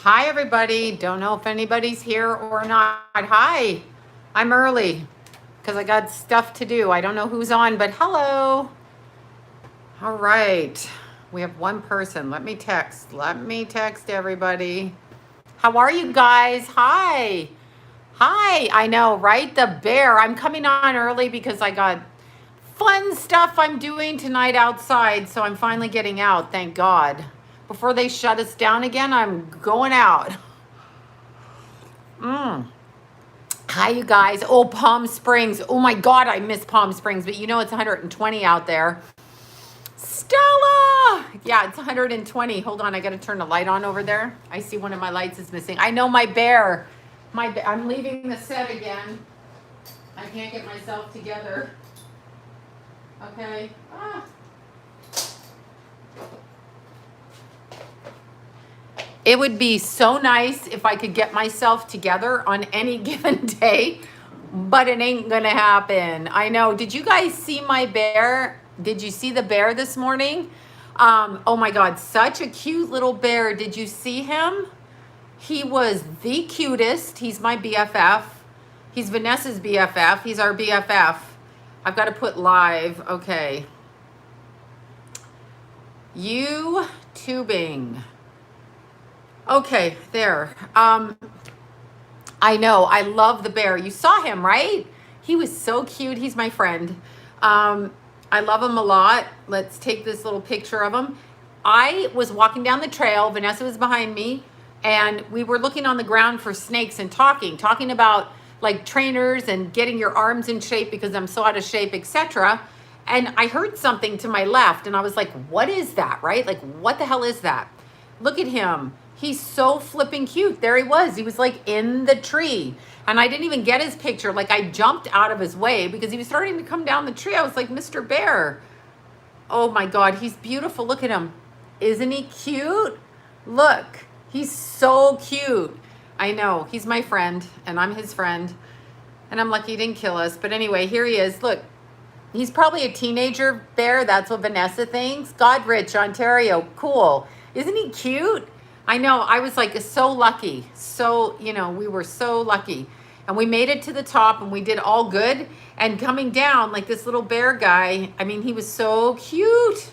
Hi, everybody. Don't know if anybody's here or not. Hi, I'm early because I got stuff to do. I don't know who's on, but hello. All right. We have one person. Let me text. Everybody. How are you guys? Hi. Hi. I know, right? The bear. I'm coming on early because I got fun stuff I'm doing tonight outside. So I'm finally getting out. Thank God. Before they shut us down again, I'm going out. Hi, you guys. Oh, Palm Springs. Oh my God, I miss Palm Springs, but you know it's 120 out there. Stella! Yeah, it's 120. Hold on, I got to turn the light on over there. I see one of my lights is missing. I know my bear. I'm leaving the set again. I can't get myself together. Okay. It would be so nice if I could get myself together on any given day, but it ain't gonna happen. I know. Did you guys see my bear? Did you see the bear this morning? Oh my God, such a cute little bear. Did you see him? He was the cutest. He's my BFF. He's Vanessa's BFF. He's our BFF. I've got to put live. Okay. YouTubing. Okay, there. I know. I love the bear. You saw him, right? He was so cute. He's my friend. I love him a lot. Let's take this little picture of him. I was walking down the trail. Vanessa was behind me, and we were looking on the ground for snakes and talking about like trainers and getting your arms in shape because I'm so out of shape, etc. And I heard something to my left, and I was like, what is that, right? Like, what the hell is that? Look at him. He's so flipping cute. There he was. He was like in the tree. And I didn't even get his picture. Like I jumped out of his way because he was starting to come down the tree. I was like, Mr. Bear. Oh my God, he's beautiful. Look at him. Isn't he cute? Look, he's so cute. I know. He's my friend and I'm his friend. And I'm lucky he didn't kill us. But anyway, here he is. Look, he's probably a teenager bear. That's what Vanessa thinks. Godrich, Ontario. Cool. Isn't he cute? I know. I was like so lucky. So, we were so lucky. And we made it to the top and we did all good. And coming down, like this little bear guy, I mean, he was so cute.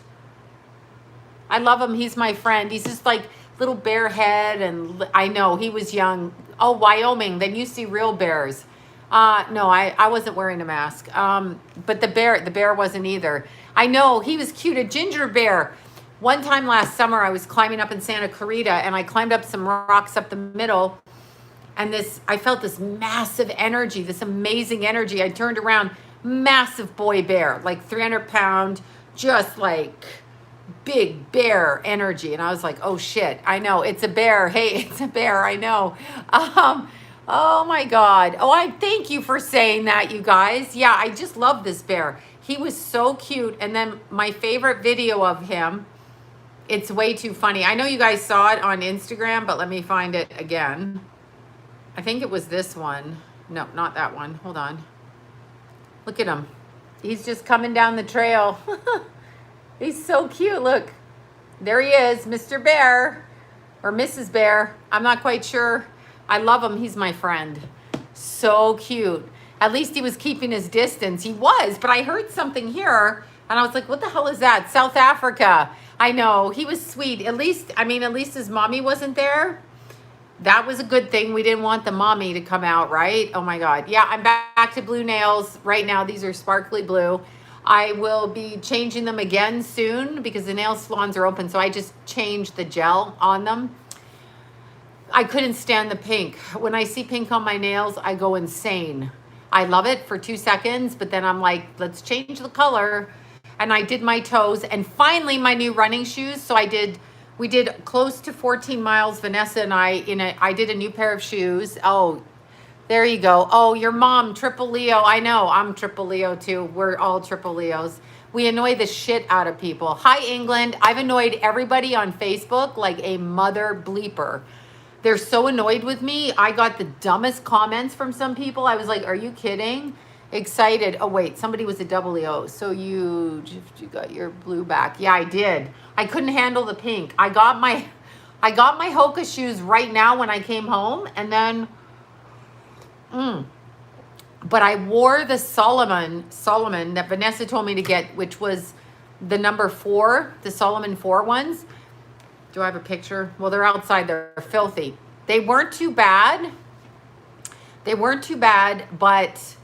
I love him. He's my friend. He's just like little bear head. And I know he was young. Oh, Wyoming. Then you see real bears. No, I wasn't wearing a mask. But the bear wasn't either. I know he was cute. A ginger bear. One time last summer, I was climbing up in Santa Clarita and I climbed up some rocks up the middle and I felt this massive energy, this amazing energy. I turned around, massive boy bear, like 300-pound, just like big bear energy. And I was like, oh shit, I know, it's a bear. Hey, it's a bear, I know. Oh my God. Oh, I thank you for saying that, you guys. Yeah, I just love this bear. He was so cute. And then my favorite video of him, it's way too funny. I know you guys saw it on Instagram, but let me find it again. I think it was this one. No, not that one. Hold on. Look at him. He's just coming down the trail. He's so cute. Look, there he is, Mr. Bear or Mrs. Bear. I'm not quite sure. I love him. He's my friend. So cute. At least he was keeping his distance. He was, but I heard something here and I was like, what the hell is that? South Africa. I know. He was sweet. At least his mommy wasn't there. That was a good thing. We didn't want the mommy to come out, right? Oh my God. Yeah, I'm back to blue nails right now. These are sparkly blue. I will be changing them again soon because the nail salons are open. So I just changed the gel on them. I couldn't stand the pink. When I see pink on my nails, I go insane. I love it for 2 seconds, but then I'm like, let's change the color. And I did my toes and finally my new running shoes. So we did close to 14 miles, Vanessa and I did a new pair of shoes. Oh, there you go. Oh, your mom, triple Leo. I know, I'm triple Leo too. We're all triple Leos. We annoy the shit out of people. Hi, England. I've annoyed everybody on Facebook like a mother bleeper. They're so annoyed with me. I got the dumbest comments from some people. I was like, are you kidding? Excited. Oh, wait, somebody was a double Leo. So you got your blue back. Yeah, I did. I couldn't handle the pink. I got my I got my Hoka shoes right now when I came home, and then, but I wore the Solomon that Vanessa told me to get, which was the number 4, the Solomon 4 ones. Do I have a picture? Well, they're outside. They're filthy. They weren't too bad. They weren't too bad, but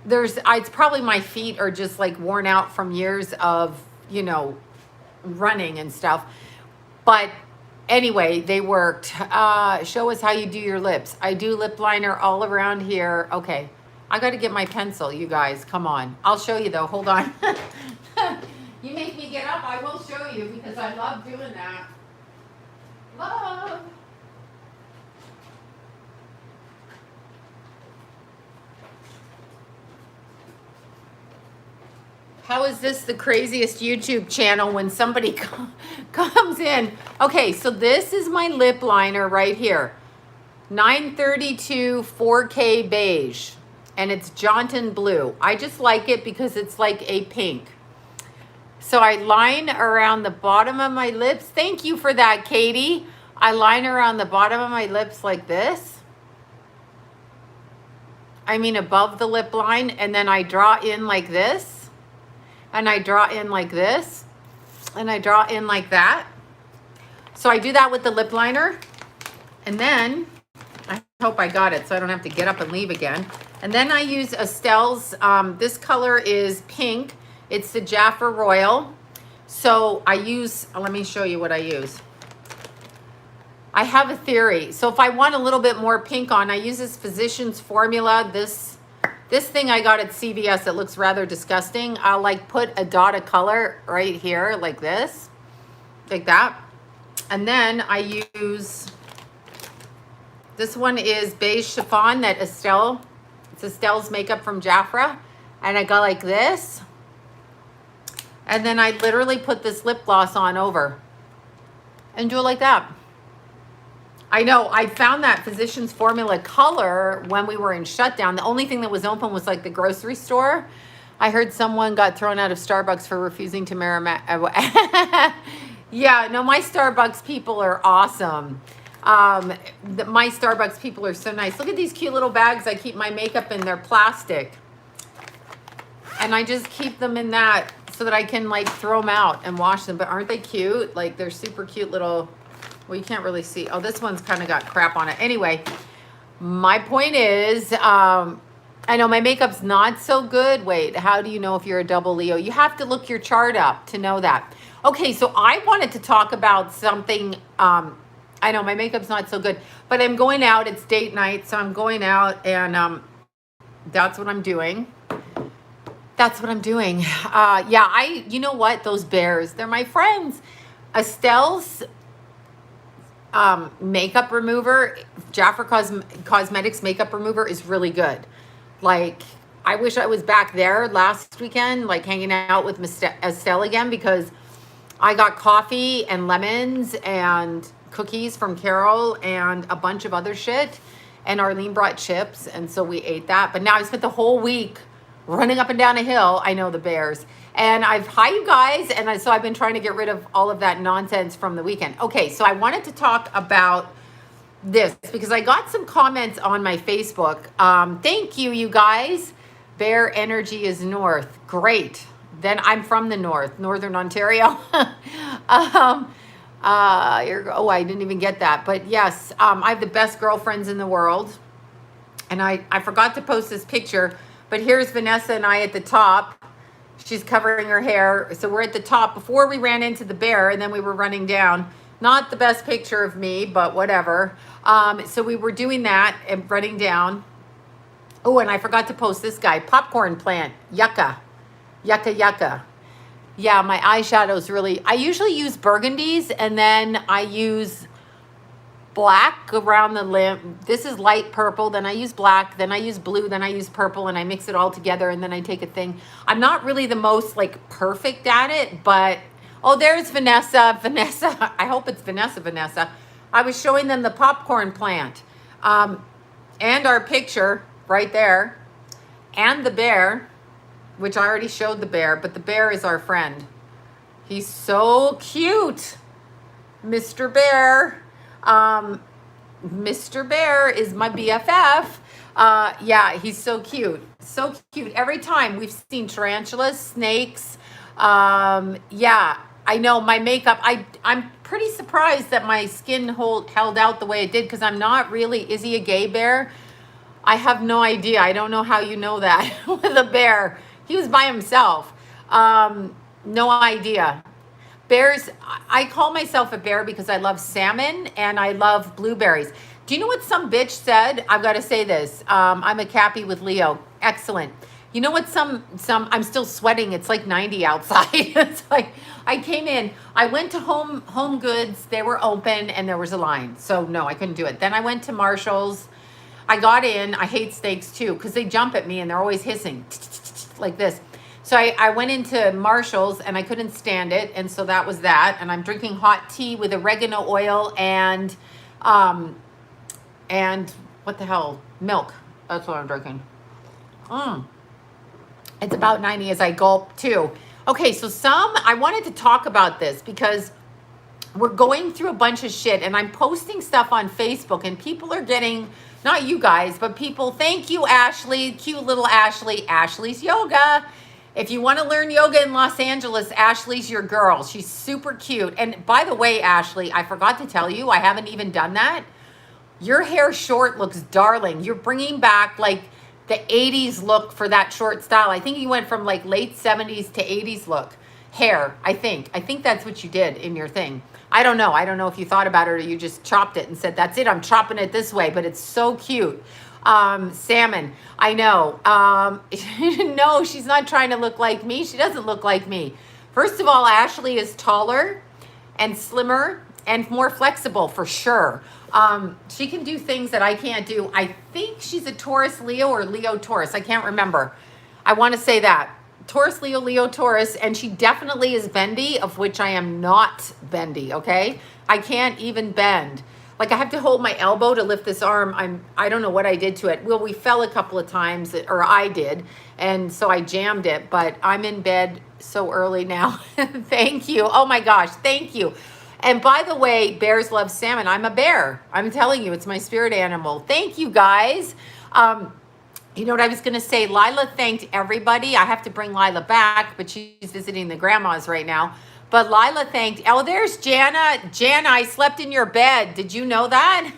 it's probably my feet are just like worn out from years of, you know, running and stuff. But anyway, they worked. Show us how you do your lips. I do lip liner all around here. Okay. I got to get my pencil, you guys. Come on. I'll show you though. Hold on. You make me get up. I will show you because I love doing that. Love. How is this the craziest YouTube channel when somebody comes in? Okay, so this is my lip liner right here. 932 4K beige. And it's Jaunton blue. I just like it because it's like a pink. So I line around the bottom of my lips. Thank you for that, Katie. I line around the bottom of my lips like this. I mean above the lip line. And then I draw in like this. And I draw in like this. And I draw in like that. So I do that with the lip liner. And then, I hope I got it so I don't have to get up and leave again. And then I use Estelle's, this color is pink. It's the Jaffa Royal. So I use, let me show you what I use. I have a theory. So if I want a little bit more pink on, I use this Physicians Formula. This thing I got at CVS that looks rather disgusting. I'll like put a dot of color right here like this, like that. And then I use, this one is Beige Chiffon that Estelle, it's Estelle's makeup from Jafra. And I go like this. And then I literally put this lip gloss on over and do it like that. I know, I found that Physicians Formula color when we were in shutdown. The only thing that was open was like the grocery store. I heard someone got thrown out of Starbucks for refusing to Yeah, no, my Starbucks people are awesome. My Starbucks people are so nice. Look at these cute little bags. I keep my makeup in. They're plastic. And I just keep them in that so that I can like throw them out and wash them. But aren't they cute? Like they're super cute little, well, you can't really see. Oh, this one's kind of got crap on it. Anyway, my point is, I know my makeup's not so good. Wait, how do you know if you're a double Leo? You have to look your chart up to know that. Okay, so I wanted to talk about something. I know my makeup's not so good, but I'm going out. It's date night, so I'm going out, and that's what I'm doing. That's what I'm doing. Yeah, you know what? Those bears, they're my friends. Estelle's makeup remover, Jafra Cosmetics makeup remover is really good. Like, I wish I was back there last weekend, like hanging out with Estelle again, because I got coffee and lemons and cookies from Carol and a bunch of other shit. And Arlene brought chips, and so we ate that. But now I spent the whole week running up and down a hill. I know, the bears. And hi, you guys. And so I've been trying to get rid of all of that nonsense from the weekend. Okay, so I wanted to talk about this because I got some comments on my Facebook. Thank you, you guys. Bear energy is north. Great. Then I'm from the north, Northern Ontario. Oh, I didn't even get that. But yes, I have the best girlfriends in the world. And I forgot to post this picture, but here's Vanessa and I at the top. She's covering her hair. So we're at the top before we ran into the bear, and then we were running down. Not the best picture of me, but whatever. So we were doing that and running down. Oh, and I forgot to post this guy, Popcorn Plant, Yucca. Yucca, yucca. Yeah, my eyeshadow's really, I usually use burgundies, and then I use black around the limb. This is light purple, then I use black, then I use blue, then I use purple, and I mix it all together, and then I take a thing. I'm not really the most like perfect at it, but, oh, there's Vanessa. Vanessa, I hope it's Vanessa. I was showing them the Popcorn Plant, and our picture right there, and the bear, which I already showed the bear, but the bear is our friend. He's so cute. Mr. Bear. Mr. Bear is my BFF. Yeah, he's so cute. So cute. Every time we've seen tarantulas, snakes. Yeah, I know my makeup. I'm pretty surprised that my skin held out the way it did because I'm not really. Is he a gay bear? I have no idea. I don't know how you know that with a bear. He was by himself. No idea. Bears, I call myself a bear because I love salmon and I love blueberries. Do you know what some bitch said? I've got to say this. I'm a Cappy with Leo. Excellent. You know what I'm still sweating. It's like 90 outside. It's like I came in, I went to Home Goods. They were open and there was a line. So no, I couldn't do it. Then I went to Marshall's. I got in. I hate snakes too because they jump at me and they're always hissing like this. So I went into Marshall's and I couldn't stand it. And so that was that. And I'm drinking hot tea with oregano oil and what the hell? Milk. That's what I'm drinking. It's about 90 as I gulp too. Okay, so I wanted to talk about this because we're going through a bunch of shit and I'm posting stuff on Facebook and people are getting, not you guys, but people, thank you, Ashley, cute little Ashley, Ashley's Yoga. If you want to learn yoga in Los Angeles, Ashley's your girl. She's super cute. And by the way, Ashley, I forgot to tell you, I haven't even done that. Your hair short looks darling. You're bringing back like the 80s look for that short style. I think you went from like late 70s to 80s look hair. I think that's what you did in your thing. I don't know. I don't know if you thought about it or you just chopped it and said, that's it. I'm chopping it this way, but it's so cute. Salmon. I know. No, she's not trying to look like me. She doesn't look like me. First of all, Ashley is taller and slimmer and more flexible for sure. She can do things that I can't do. I think she's a Taurus Leo or Leo Taurus. I can't remember. I want to say that. Taurus, Leo, Leo, Taurus, and she definitely is bendy, of which I am not bendy, okay? I can't even bend. Like I have to hold my elbow to lift this arm. I don't know what I did to it. Well, we fell a couple of times, or I did, and so I jammed it, but I'm in bed so early now. Thank you. Oh my gosh, thank you. And by the way, bears love salmon. I'm a bear. I'm telling you, it's my spirit animal. Thank you, guys. You know what I was going to say? Lila thanked everybody. I have to bring Lila back, but she's visiting the grandmas right now. But Lila thanked, oh, there's Jana. Jana, I slept in your bed. Did you know that?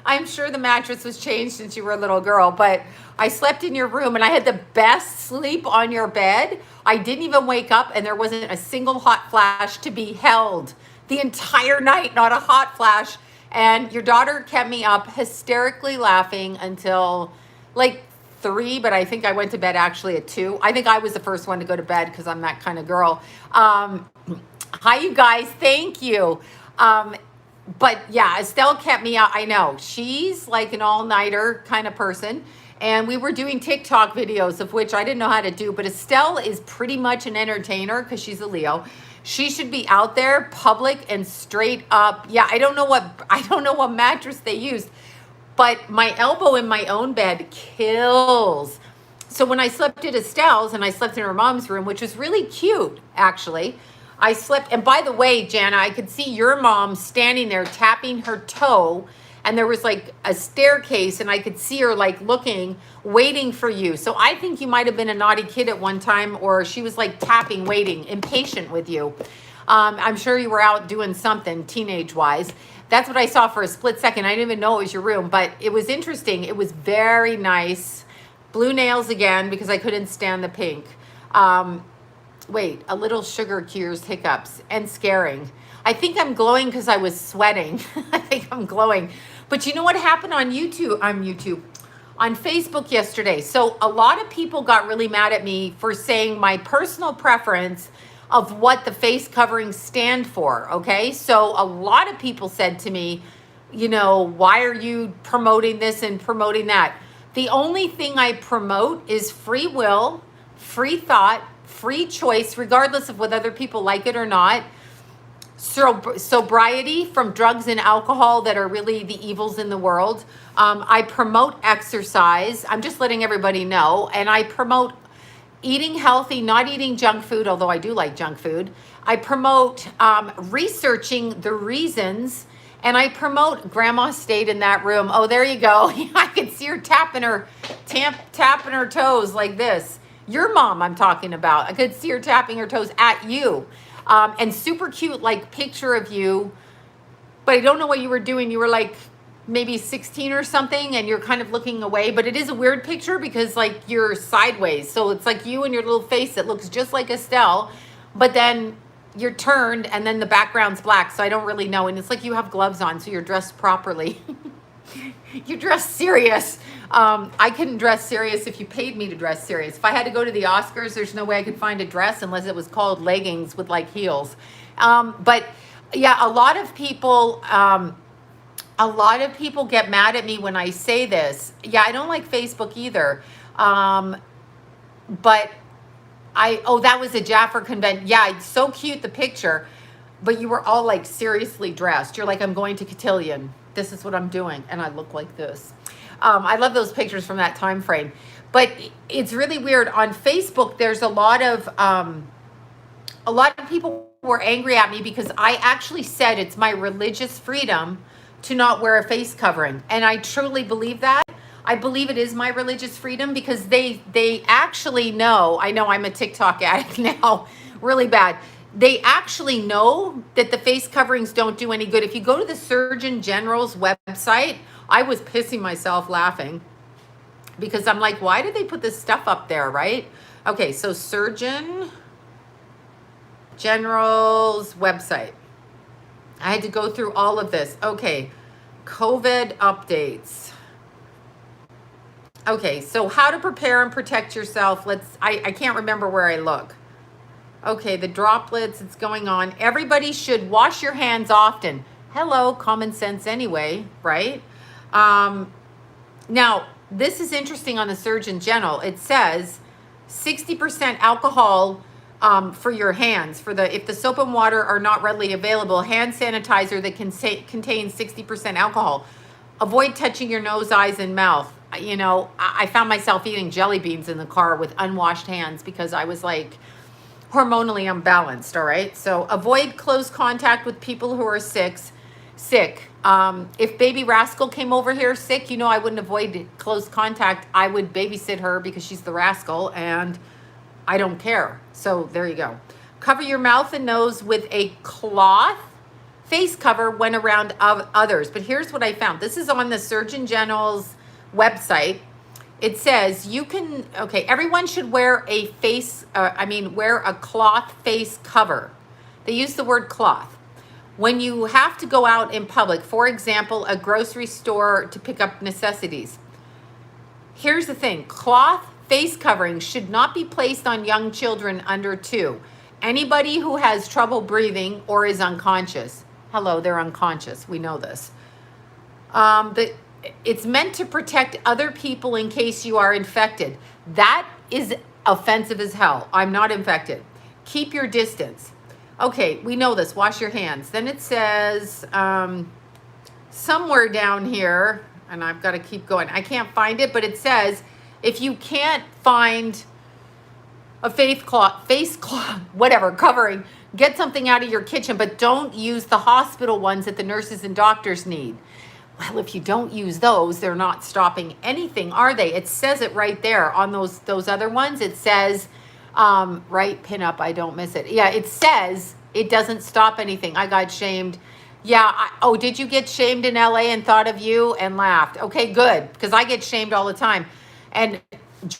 I'm sure the mattress was changed since you were a little girl, but I slept in your room and I had the best sleep on your bed. I didn't even wake up and there wasn't a single hot flash to be held the entire night, not a hot flash. And your daughter kept me up hysterically laughing until like 3, but I think I went to bed actually at 2. I think I was the first one to go to bed because I'm that kind of girl. Hi, you guys. Thank you. But yeah, Estelle kept me out. I know. She's like an all-nighter kind of person. And we were doing TikTok videos, of which I didn't know how to do. But Estelle is pretty much an entertainer because she's a Leo. She should be out there public and straight up. Yeah, I don't know what mattress they used, but my elbow in my own bed kills. So when I slept at Estelle's and I slept in her mom's room, which was really cute, actually, I slept. And by the way, Jana, I could see your mom standing there tapping her toe, and there was like a staircase, and I could see her like looking, waiting for you. So I think you might have been a naughty kid at one time, or she was like tapping, waiting, impatient with you. I'm sure you were out doing something teenage-wise. That's what I saw for a split second. I didn't even know it was your room, but it was interesting. It was very nice. Blue nails again because I couldn't stand the pink. Wait, a little sugar cures hiccups and scaring. I think I'm glowing because I was sweating. I think I'm glowing. But you know what happened on YouTube? On Facebook yesterday. So a lot of people got really mad at me for saying my personal preference of what the face coverings stand for, okay? So a lot of people said to me, you know, why are you promoting this and promoting that? The only thing I promote is free will, free thought, free choice, regardless of whether other people like it or not. Sobriety from drugs and alcohol that are really the evils in the world. I promote exercise. I'm just letting everybody know. And I promote eating healthy, not eating junk food, although I do like junk food. I promote researching the reasons, and I promote grandma stayed in that room. Oh, there you go. I can see her tapping her toes like this. Your mom I'm talking about. I could see her tapping her toes at you. And super cute, like picture of you. But I don't know what you were doing. You were like maybe 16 or something, and you're kind of looking away. But it is a weird picture because like you're sideways. So it's like you and your little face that looks just like Estelle, but then you're turned and then the background's black. So I don't really know. And it's like you have gloves on, so you're dressed properly. You dress serious. I couldn't dress serious if you paid me to dress serious. If I had to go to the Oscars, there's no way I could find a dress unless it was called leggings with like heels. But yeah, a lot of people get mad at me when I say this. Yeah, I don't like Facebook either. But that was a Jaffer convention. Yeah, it's so cute, the picture. But you were all like seriously dressed. You're like, I'm going to Cotillion. This is what I'm doing. And I look like this. I love those pictures from that time frame. But it's really weird. On Facebook, there's a lot of people were angry at me because I actually said it's my religious freedom to not wear a face covering. And I truly believe that. I believe it is my religious freedom because they actually know. I know I'm a TikTok addict now, really bad. They actually know that the face coverings don't do any good. If you go to the Surgeon General's website, I was pissing myself laughing because I'm like, why did they put this stuff up there, right? Okay, so Surgeon General's website. I had to go through all of this. Okay, COVID updates. Okay, so how to prepare and protect yourself. I can't remember where I look. Okay, the droplets, it's going on. Everybody should wash your hands often. Hello, common sense anyway, right? Now, this is interesting on the Surgeon General. It says 60% alcohol for your hands. If the soap and water are not readily available, hand sanitizer that contains 60% alcohol. Avoid touching your nose, eyes, and mouth. You know, I found myself eating jelly beans in the car with unwashed hands because I was like hormonally unbalanced, all right? So avoid close contact with people who are sick. If baby Rascal came over here sick, you know, I wouldn't avoid close contact. I would babysit her because she's the rascal and I don't care. So there you go. Cover your mouth and nose with a cloth face cover when around others. But here's what I found. This is on the Surgeon General's website. It says everyone should wear a wear a cloth face cover. They use the word cloth. When you have to go out in public, for example, a grocery store to pick up necessities. Here's the thing, cloth face coverings should not be placed on young children under 2. Anybody who has trouble breathing or is unconscious. Hello, they're unconscious. We know this. It's meant to protect other people in case you are infected. That is offensive as hell. I'm not infected. Keep your distance. Okay, we know this. Wash your hands. Then it says somewhere down here, and I've got to keep going. I can't find it, but it says if you can't find a face cloth, whatever, covering, get something out of your kitchen, but don't use the hospital ones that the nurses and doctors need. Well, if you don't use those, they're not stopping anything, are they? It says it right there on those other ones. It says, right, pin up, I don't miss it. Yeah, it says it doesn't stop anything. I got shamed. Yeah, did you get shamed in LA and thought of you and laughed? Okay, good, because I get shamed all the time. And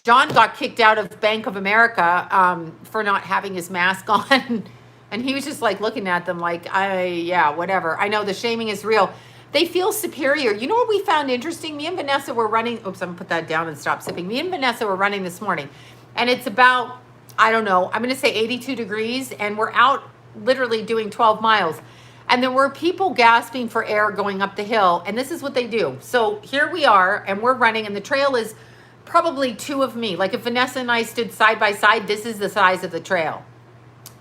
John got kicked out of Bank of America for not having his mask on. And he was just like looking at them like, whatever. I know the shaming is real. They feel superior. You know what we found interesting? Me and Vanessa were running. Oops, I'm going to put that down and stop sipping. Me and Vanessa were running this morning. And it's about, I don't know, I'm going to say 82 degrees. And we're out literally doing 12 miles. And there were people gasping for air going up the hill. And this is what they do. So here we are and we're running. And the trail is probably 2 of me. Like if Vanessa and I stood side by side, this is the size of the trail.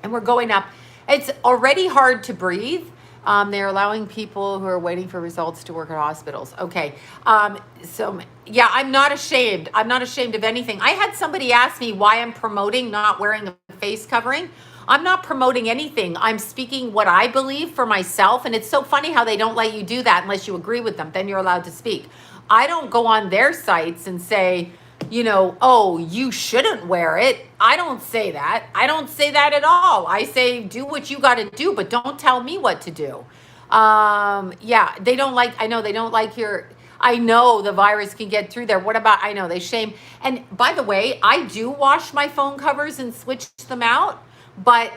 And we're going up. It's already hard to breathe. They're allowing people who are waiting for results to work at hospitals. Okay. So yeah, I'm not ashamed. I'm not ashamed of anything. I had somebody ask me why I'm promoting not wearing a face covering. I'm not promoting anything. I'm speaking what I believe for myself. And it's so funny how they don't let you do that unless you agree with them. Then you're allowed to speak. I don't go on their sites and say, you know, oh, you shouldn't wear it. I don't say that. I don't say that at all. I say, do what you got to do, but don't tell me what to do. Yeah, they don't like, I know they don't like your, I know the virus can get through there. What about, I know they shame. And by the way, I do wash my phone covers and switch them out, but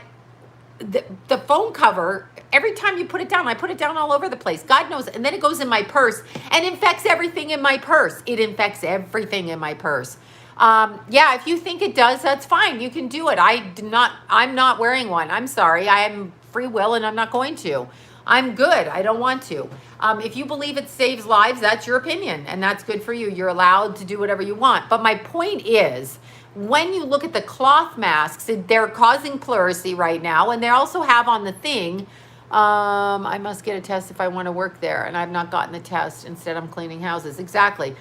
the phone cover, every time you put it down, I put it down all over the place. God knows. And then it goes in my purse and infects everything in my purse. It infects everything in my purse. Yeah, if you think it does, that's fine. You can do it. I'm not wearing one. I'm sorry. I am free will and I'm not going to. I'm good. I don't want to. If you believe it saves lives, that's your opinion and that's good for you. You're allowed to do whatever you want. But my point is, when you look at the cloth masks, they're causing pleurisy right now. And they also have on the thing, I must get a test if I want to work there. And I've not gotten the test. Instead, I'm cleaning houses. Exactly.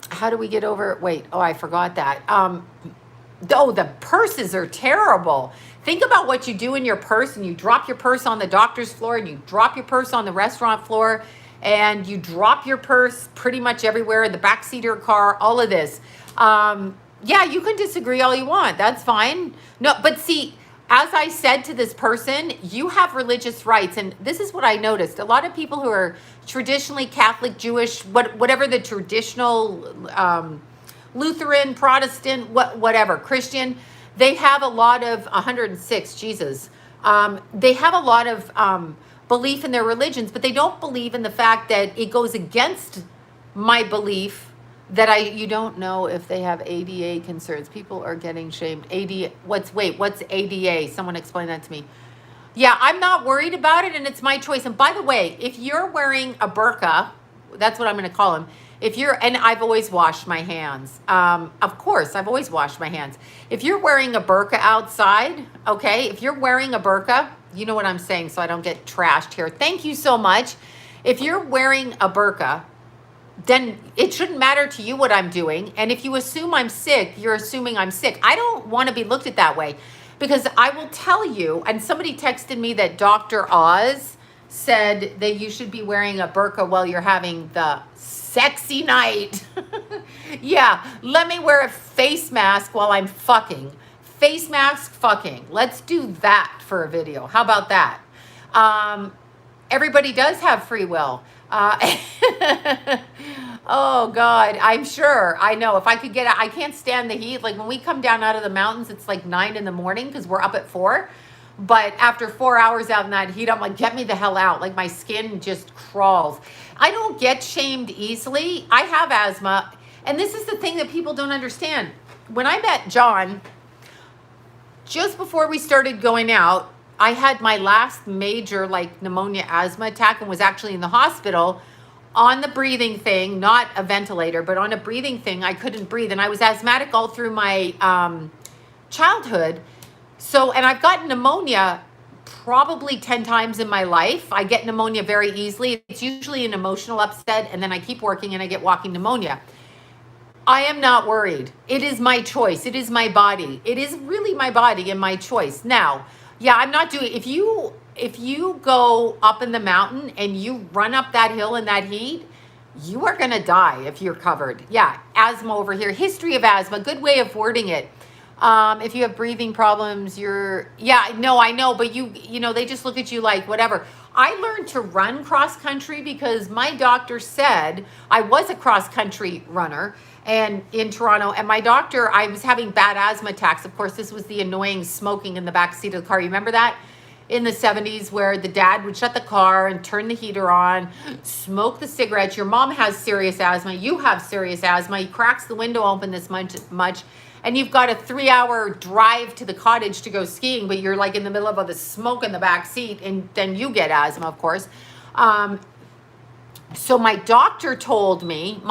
How do we get over? Wait, oh, I forgot that. Oh, the purses are terrible. Think about what you do in your purse, and you drop your purse on the doctor's floor, and you drop your purse on the restaurant floor, and you drop your purse pretty much everywhere, in the backseat of your car, all of this. Yeah, you can disagree all you want. That's fine. No, but see, as I said to this person, you have religious rights. And this is what I noticed. A lot of people who are traditionally Catholic, Jewish, whatever the traditional Lutheran, Protestant, whatever, Christian, they have a lot of 106, Jesus. They have a lot of belief in their religions, but they don't believe in the fact that it goes against my belief that you don't know if they have ADA concerns. People are getting shamed. What's ADA? Someone explain that to me. Yeah, I'm not worried about it, and it's my choice. And by the way, if you're wearing a burqa, that's what I'm going to call them. And I've always washed my hands. Of course, I've always washed my hands. If you're wearing a burqa outside, okay, if you're wearing a burqa, you know what I'm saying, so I don't get trashed here. Thank you so much. If you're wearing a burqa, then it shouldn't matter to you what I'm doing. And if you assume I'm sick, you're assuming I'm sick. I don't want to be looked at that way, because I will tell you, and somebody texted me that Dr. Oz said that you should be wearing a burqa while you're having the sexy night. Yeah, let me wear a face mask while I'm fucking. Face mask fucking. Let's do that for a video. How about that? Everybody does have free will. Oh God, I'm sure. I know if I could get out, I can't stand the heat. Like when we come down out of the mountains, it's like 9 in the morning because we're up at 4. But after 4 hours out in that heat, I'm like, get me the hell out. Like my skin just crawls. I don't get shamed easily. I have asthma. And this is the thing that people don't understand. When I met John, just before we started going out, I had my last major like pneumonia asthma attack and was actually in the hospital on the breathing thing, not a ventilator, but on a breathing thing. I couldn't breathe. And I was asthmatic all through my childhood. So, and I've gotten pneumonia probably 10 times in my life. I get pneumonia very easily. It's usually an emotional upset, and then I keep working and I get walking pneumonia. I am not worried. It is my choice. It is my body. It is really my body and my choice. Now, yeah, I'm not doing, if you go up in the mountain and you run up that hill in that heat, you are going to die if you're covered. Yeah, asthma over here. History of asthma, good way of wording it. If you have breathing problems, yeah, no, I know, but you know, they just look at you like whatever. I learned to run cross country because my doctor said I was a cross country runner and in Toronto, and my doctor, I was having bad asthma attacks. Of course, this was the annoying smoking in the back seat of the car. You remember that? In the 70s where the dad would shut the car and turn the heater on, smoke the cigarettes. Your mom has serious asthma. You have serious asthma. He cracks the window open this much. And you've got a 3-hour drive to the cottage to go skiing, but you're like in the middle of all the smoke in the back seat, and then you get asthma, of course. So my doctor told me,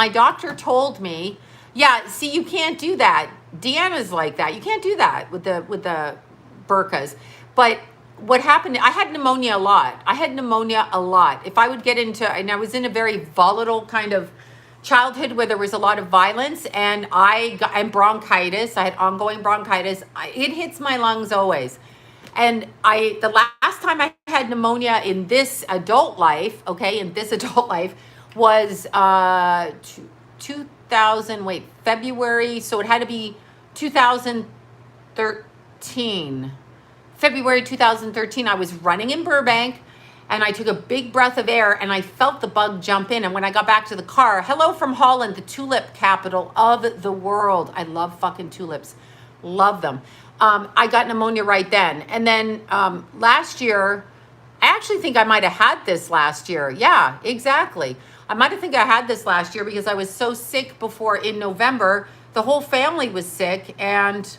yeah, see, you can't do that. Deanna's like that. You can't do that with the burqas. But what happened, I had pneumonia a lot. If I would get into, and I was in a very volatile kind of childhood where there was a lot of violence, and and bronchitis. I had ongoing bronchitis. It hits my lungs always. And the last time I had pneumonia in this adult life, was 2000, February. So it had to be 2013. February 2013, I was running in Burbank, and I took a big breath of air, and I felt the bug jump in. And when I got back to the car, hello from Holland, the tulip capital of the world. I love fucking tulips. Love them. I got pneumonia right then. And then last year, I actually think I might have had this last year. Yeah, exactly. I might have think I had this last year because I was so sick before in November. The whole family was sick, and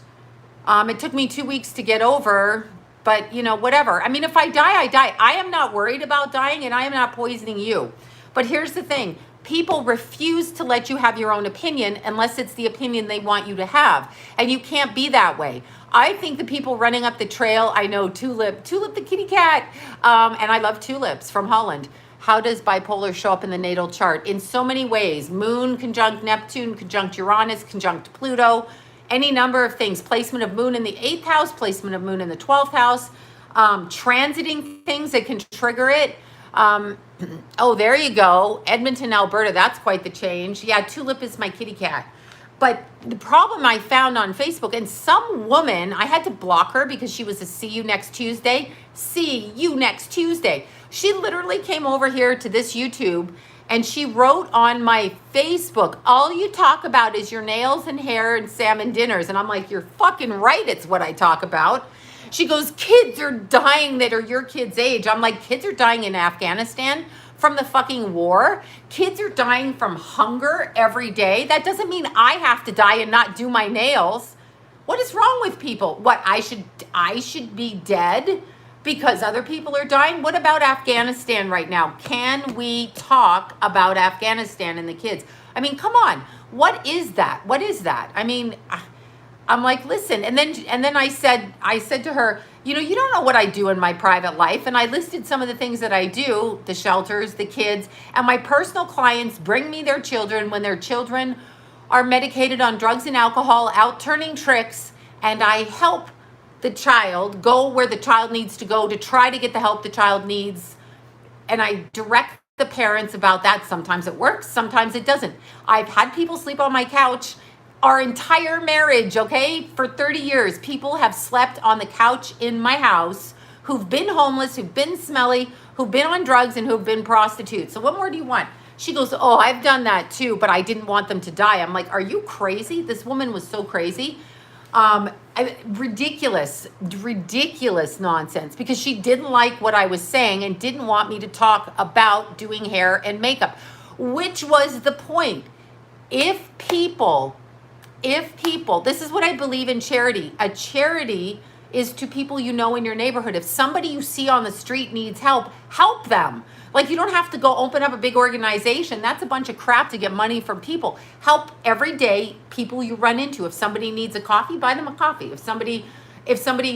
it took me 2 weeks to get over, but whatever. I mean, if I die, I die. I am not worried about dying, and I am not poisoning you. But here's the thing. People refuse to let you have your own opinion unless it's the opinion they want you to have. And you can't be that way. I think the people running up the trail, I know Tulip the kitty cat, and I love tulips from Holland. How does bipolar show up in the natal chart? In so many ways. Moon conjunct Neptune, conjunct Uranus, conjunct Pluto, any number of things. Placement of moon in the 8th house, placement of moon in the 12th house, transiting things that can trigger it. Oh, there you go. Edmonton, Alberta. That's quite the change. Yeah, Tulip is my kitty cat. But the problem I found on Facebook, and some woman, I had to block her because she was a see you next Tuesday. See you next Tuesday. She literally came over here to this YouTube and she wrote on my Facebook, all you talk about is your nails and hair and salmon dinners. And I'm like, you're fucking right. It's what I talk about. She goes, kids are dying that are your kids' age. I'm like, kids are dying in Afghanistan from the fucking war. Kids are dying from hunger every day. That doesn't mean I have to die and not do my nails. What is wrong with people? What, I should be dead because other people are dying? What about Afghanistan right now? Can we talk about Afghanistan and the kids? I mean, come on. What is that? What is that? I mean, I'm like, listen, and then I said to her, you don't know what I do in my private life. And I listed some of the things that I do, the shelters, the kids, and my personal clients bring me their children when their children are medicated on drugs and alcohol, out turning tricks, and I help the child go where the child needs to go to try to get the help the child needs. And I direct the parents about that. Sometimes it works, sometimes it doesn't. I've had people sleep on my couch. Our entire marriage, okay, for 30 years, people have slept on the couch in my house who've been homeless, who've been smelly, who've been on drugs, and who've been prostitutes. So what more do you want? She goes, oh, I've done that too, but I didn't want them to die. I'm like, are you crazy? This woman was so crazy. Ridiculous nonsense, because she didn't like what I was saying and didn't want me to talk about doing hair and makeup, which was the point. If people, this is what I believe in charity. A charity is to people you know in your neighborhood. If somebody you see on the street needs help, help them. Like, you don't have to go open up a big organization. That's a bunch of crap to get money from people. Help everyday people you run into. If somebody needs a coffee, buy them a coffee. If somebody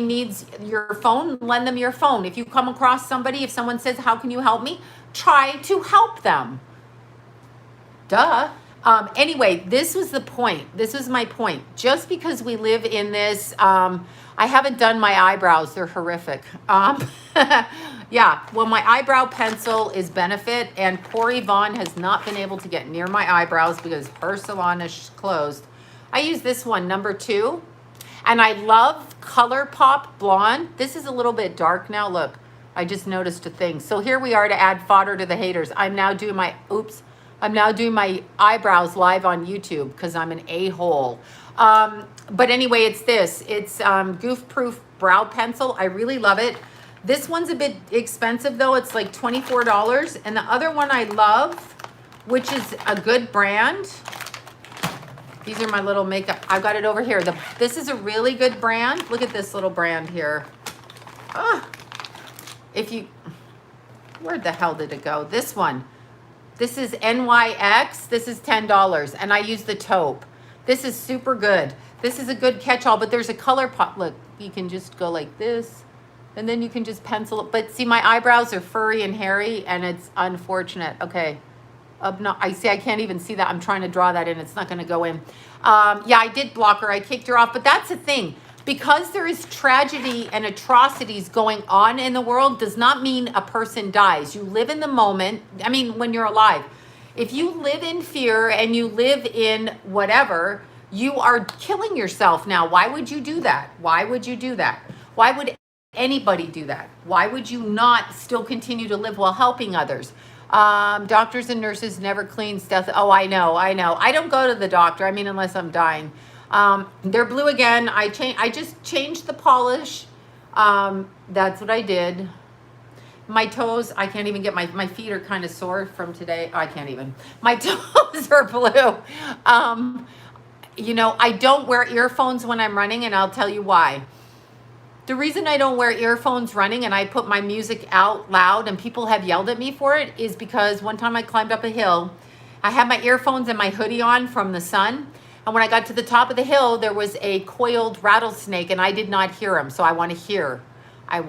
needs your phone, lend them your phone. If you come across somebody, if someone says, how can you help me? Try to help them. Duh. Anyway, this was the point. This was my point. Just because we live in this, I haven't done my eyebrows. They're horrific. Yeah, well, my eyebrow pencil is Benefit, and poor Yvonne has not been able to get near my eyebrows because her salon is closed. I use this one, number 2, and I love ColourPop Blonde. This is a little bit dark now. Look, I just noticed a thing. So here we are to add fodder to the haters. I'm now doing my eyebrows live on YouTube because I'm an a-hole. But anyway, it's this. It's Goof Proof Brow Pencil. I really love it. This one's a bit expensive though. It's like $24. And the other one I love, which is a good brand. These are my little makeup. I've got it over here. This is a really good brand. Look at this little brand here. Where the hell did it go? This one. This is NYX. This is $10. And I use the taupe. This is super good. This is a good catch-all, but there's a color pop. Look, you can just go like this. And then you can just pencil it. But see, my eyebrows are furry and hairy, and it's unfortunate. Okay. I see, I can't even see that. I'm trying to draw that in. It's not going to go in. Yeah, I did block her. I kicked her off. But that's the thing. Because there is tragedy and atrocities going on in the world does not mean a person dies. You live in the moment. I mean, when you're alive. If you live in fear and you live in whatever, you are killing yourself now. Why would you do that? Why would you do that? Why would anybody do that? Why would you not still continue to live while helping others? Doctors and nurses never clean stuff. Oh, I know. I don't go to the doctor. I mean, unless I'm dying. They're blue again. I just changed the polish. That's what I did. My toes, I can't even get my feet are kind of sore from today. Oh, I can't even. My toes are blue. You know, I don't wear earphones when I'm running, and I'll tell you why. The reason I don't wear earphones running and I put my music out loud and people have yelled at me for it is because one time I climbed up a hill. I had my earphones and my hoodie on from the sun. And when I got to the top of the hill, there was a coiled rattlesnake and I did not hear him. So I want to hear. Oh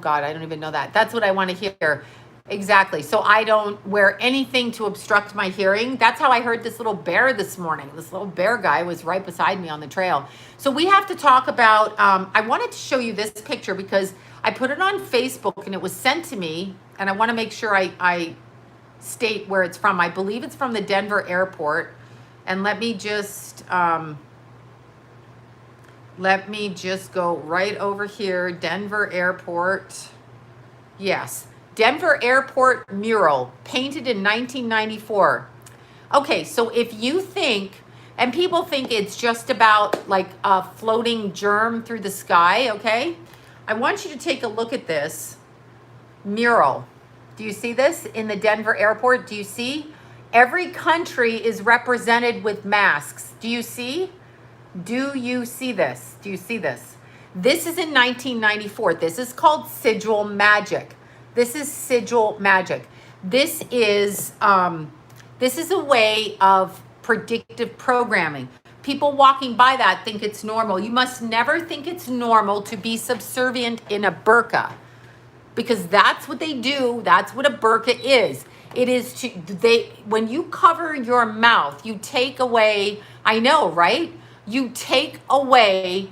God, I don't even know that. That's what I want to hear. Exactly. So I don't wear anything to obstruct my hearing. That's how I heard this little bear this morning. This little bear guy was right beside me on the trail. So we have to talk about, I wanted to show you this picture because I put it on Facebook and it was sent to me. And I want to make sure I state where it's from. I believe it's from the Denver airport. And let me just go right over here. Denver airport. Yes. Denver Airport mural, painted in 1994. Okay, so if you think, and people think it's just about like a floating germ through the sky, okay? I want you to take a look at this mural. Do you see this in the Denver airport? Do you see? Every country is represented with masks. Do you see? Do you see this? Do you see this? This is in 1994. This is called Sigil Magic. This is Sigil Magic. This is a way of predictive programming. People walking by that think it's normal. You must never think it's normal to be subservient in a burqa, because that's what they do. That's what a burqa is. It is when you cover your mouth, you take away, I know, right? You take away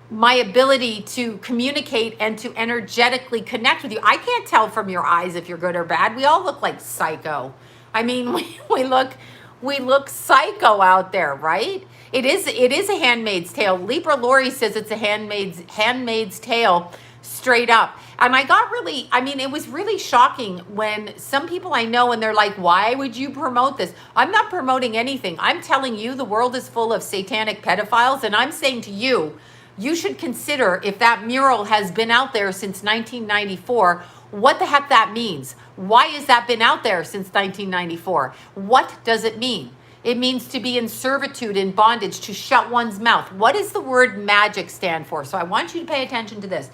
my ability to communicate and to energetically connect with you. I can't tell from your eyes if you're good or bad. We all look like psycho. I mean, we look psycho out there, right? It is a Handmaid's Tale. Libra Lori says it's a Handmaid's Tale, straight up. And it was really shocking when some people I know, and they're like, why would you promote this? I'm not promoting anything. I'm telling you the world is full of satanic pedophiles, and I'm saying to you, you should consider, if that mural has been out there since 1994, what the heck that means. Why has that been out there since 1994? What does it mean? It means to be in servitude, in bondage, to shut one's mouth. What does the word magic stand for? So I want you to pay attention to this.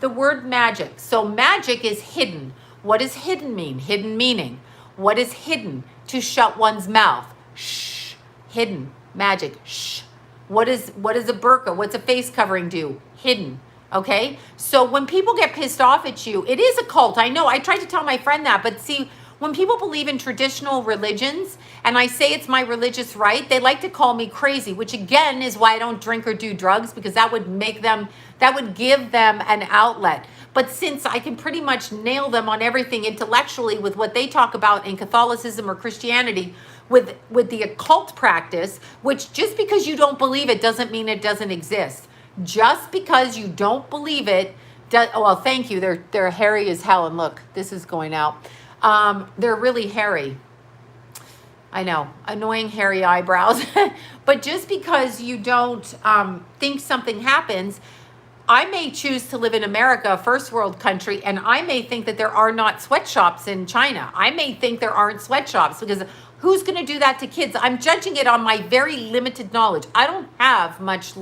The word magic. So magic is hidden. What does hidden mean? Hidden meaning. What is hidden? To shut one's mouth. Shh. Hidden. Magic. Shh. What is a burqa? What's a face covering do? Hidden. Okay? So when people get pissed off at you, it is a cult. I know. I tried to tell my friend that. But see, when people believe in traditional religions, and I say it's my religious right, they like to call me crazy, which again is why I don't drink or do drugs, because that would give them an outlet. But since I can pretty much nail them on everything intellectually with what they talk about in Catholicism or Christianity, with the occult practice, which just because you don't believe it doesn't mean it doesn't exist. Just because you don't believe it, well, thank you. They're hairy as hell. And look, this is going out. They're really hairy. I know, annoying hairy eyebrows. But just because you don't think something happens, I may choose to live in America, a first world country, and I may think that there are not sweatshops in China. I may think there aren't sweatshops, because who's going to do that to kids? I'm judging it on my very limited knowledge. I don't have much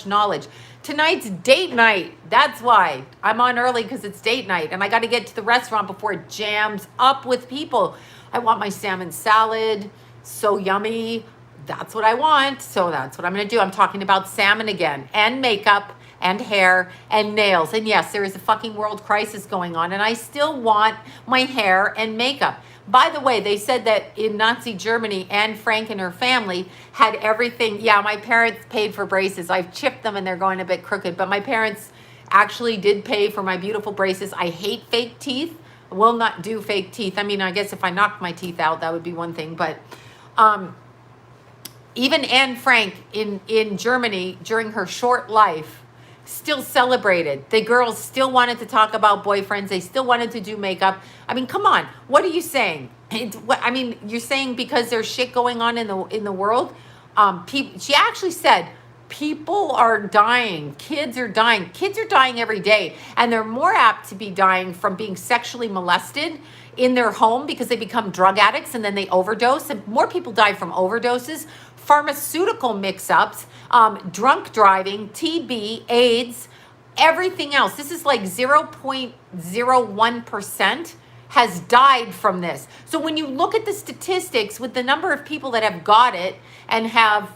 knowledge. Tonight's date night. That's why I'm on early, because it's date night, and I got to get to the restaurant before it jams up with people. I want my salmon salad. So yummy. That's what I want. So that's what I'm going to do. I'm talking about salmon again, and makeup, and hair and nails. And yes, there is a fucking world crisis going on, and I still want my hair and makeup. By the way, they said that in Nazi Germany, Anne Frank and her family had everything. Yeah, my parents paid for braces. I've chipped them and they're going a bit crooked, but my parents actually did pay for my beautiful braces. I hate fake teeth. I will not do fake teeth. I mean, I guess if I knocked my teeth out, that would be one thing. But even Anne Frank in Germany during her short life still celebrated. The girls still wanted to talk about boyfriends. They still wanted to do makeup. I mean, come on. What are you saying? I mean, you're saying because there's shit going on in the world. She actually said people are dying. Kids are dying. Kids are dying every day, and they're more apt to be dying from being sexually molested in their home because they become drug addicts and then they overdose. And more people die from overdoses, pharmaceutical mix-ups, drunk driving, TB, AIDS, everything else. This is like 0.01% has died from this. So when you look at the statistics with the number of people that have got it and have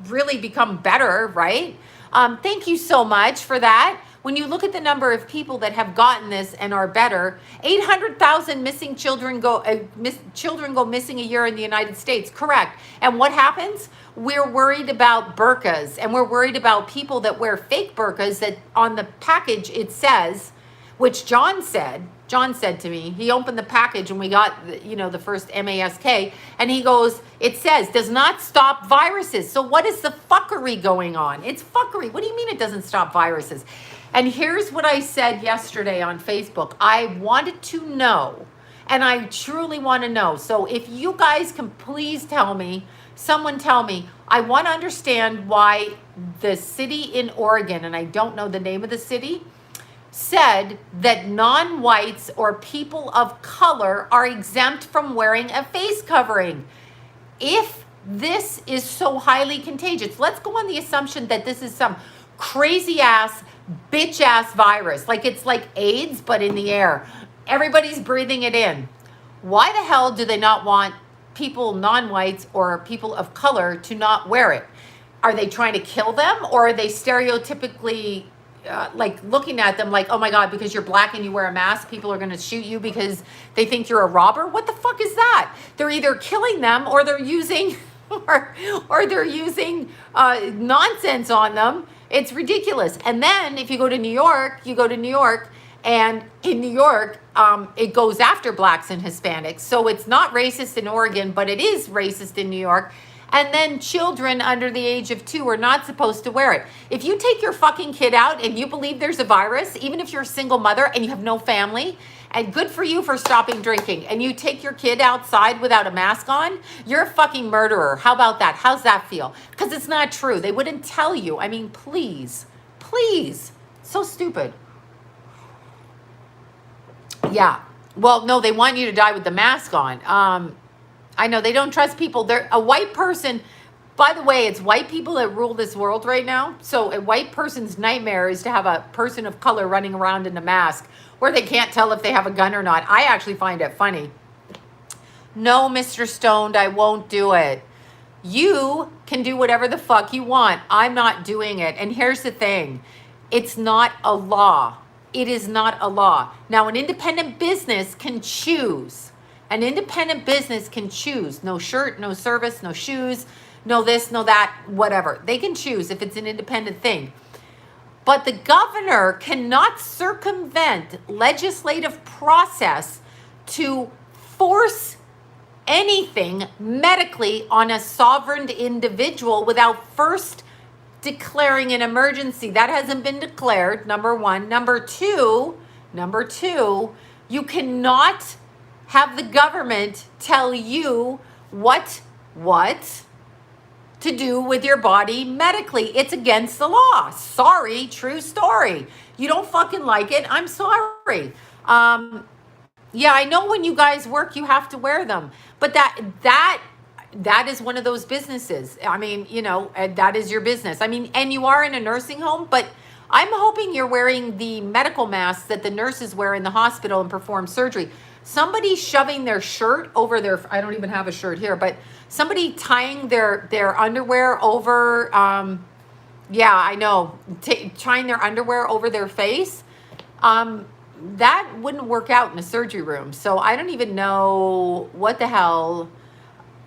really become better, right? Thank you so much for that. When you look at the number of people that have gotten this and are better, 800,000 missing children go missing a year in the United States. Correct. And what happens? We're worried about burqas, and we're worried about people that wear fake burqas that on the package it says, which John said to me, he opened the package when we got the first mask, and he goes, it says does not stop viruses. So what is the fuckery going on? It's fuckery. What do you mean it doesn't stop viruses? And here's what I said yesterday on Facebook. I wanted to know, and I truly want to know. So if you guys can please tell me, someone tell me, I want to understand why the city in Oregon, and I don't know the name of the city, said that non-whites or people of color are exempt from wearing a face covering. If this is so highly contagious, let's go on the assumption that this is some crazy ass, bitch ass virus. Like it's like AIDS, but in the air. Everybody's breathing it in. Why the hell do they not want people, non-whites or people of color, to not wear it? Are they trying to kill them, or are they stereotypically like looking at them like, oh my God, because you're black and you wear a mask, people are going to shoot you because they think you're a robber? What the fuck is that? They're either killing them or they're using or they're using nonsense on them. It's ridiculous. And then if you go to New York, and in New York, it goes after blacks and Hispanics. So it's not racist in Oregon, but it is racist in New York. And then children under the age of 2 are not supposed to wear it. If you take your fucking kid out and you believe there's a virus, even if you're a single mother and you have no family, and good for you for stopping drinking, and you take your kid outside without a mask on, you're a fucking murderer. How about that? How's that feel? Because it's not true. They wouldn't tell you. I mean, please. So stupid. Yeah. Well, no, they want you to die with the mask on. I know they don't trust people. They're a white person. By the way, it's white people that rule this world right now. So a white person's nightmare is to have a person of color running around in a mask where they can't tell if they have a gun or not. I actually find it funny. No, Mr. Stoned, I won't do it. You can do whatever the fuck you want. I'm not doing it. And here's the thing. It's not a law. It is not a law. Now, an independent business can choose. An independent business can choose. No shirt, no service, no shoes, no this, no that, whatever. They can choose if it's an independent thing. But the governor cannot circumvent legislative process to force anything medically on a sovereign individual without first declaring an emergency. That hasn't been declared, number one. Number two, you cannot have the government tell you what to do with your body medically. It's against the law. Sorry, true story. You don't fucking like it, I'm sorry. Yeah, I know when you guys work, you have to wear them. But that is one of those businesses. I mean, that is your business. I mean, and you are in a nursing home, but I'm hoping you're wearing the medical masks that the nurses wear in the hospital and perform surgery. Somebody shoving their shirt over their, I don't even have a shirt here, but somebody tying their underwear over Yeah, I know. Tying their underwear over their face, that wouldn't work out in a surgery room. So I don't even know what the hell.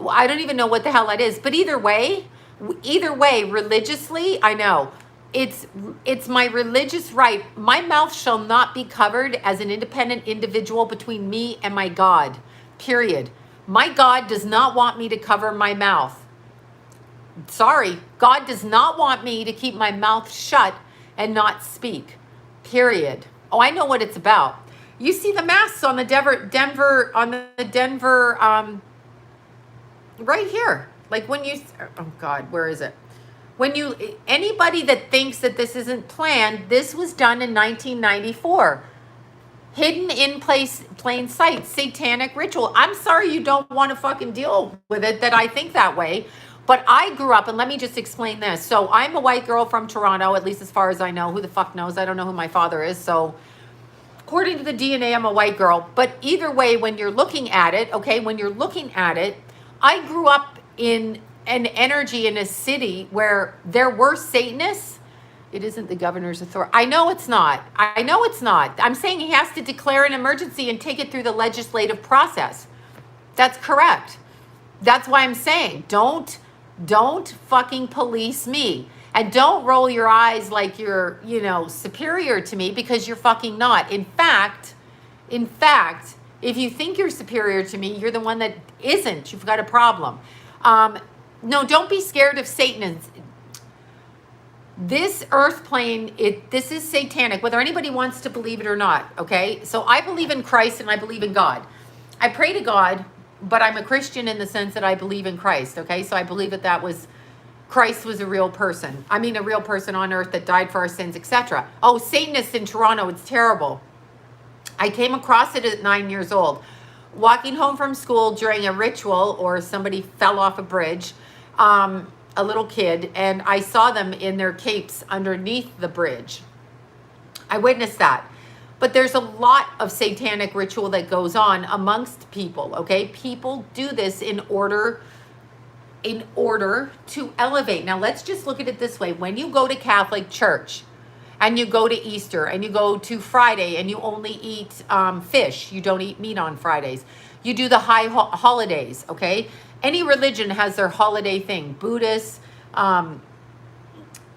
I don't even know what the hell that is. But either way, religiously, I know it's my religious right. My mouth shall not be covered as an independent individual between me and my God. Period. My God does not want me to cover my mouth. Sorry, God does not want me to keep my mouth shut and not speak. Period. Oh, I know what it's about. You see the masks on the Denver, right here. Like when you, oh God, where is it? When you, anybody that thinks that this isn't planned, this was done in 1994. Hidden in plain sight, satanic ritual. I'm sorry you don't want to fucking deal with it that I think that way. But I grew up, and let me just explain this. So I'm a white girl from Toronto, at least as far as I know. Who the fuck knows? I don't know who my father is. So according to the DNA, I'm a white girl. But either way, when you're looking at it, okay, when you're looking at it, I grew up in an energy in a city where there were Satanists. It isn't the governor's authority. I know it's not. I know it's not. I'm saying he has to declare an emergency and take it through the legislative process. That's correct. That's why I'm saying don't fucking police me. And don't roll your eyes like you're, superior to me, because you're fucking not. In fact, if you think you're superior to me, you're the one that isn't. You've got a problem. No, don't be scared of Satan. This earth plane, this is satanic, whether anybody wants to believe it or not, okay? So I believe in Christ and I believe in God. I pray to God, but I'm a Christian in the sense that I believe in Christ, okay? So I believe that Christ was a real person. I mean, a real person on earth that died for our sins, etc. Oh, Satanists in Toronto, it's terrible. I came across it at 9 years old. Walking home from school during a ritual, or somebody fell off a bridge, a little kid, and I saw them in their capes underneath the bridge. I witnessed that. But there's a lot of satanic ritual that goes on amongst people, okay? People do this in order to elevate. Now, let's just look at it this way. When you go to Catholic church and you go to Easter and you go to Friday and you only eat fish, you don't eat meat on Fridays. You do the holidays, okay? Any religion has their holiday thing. Buddhists,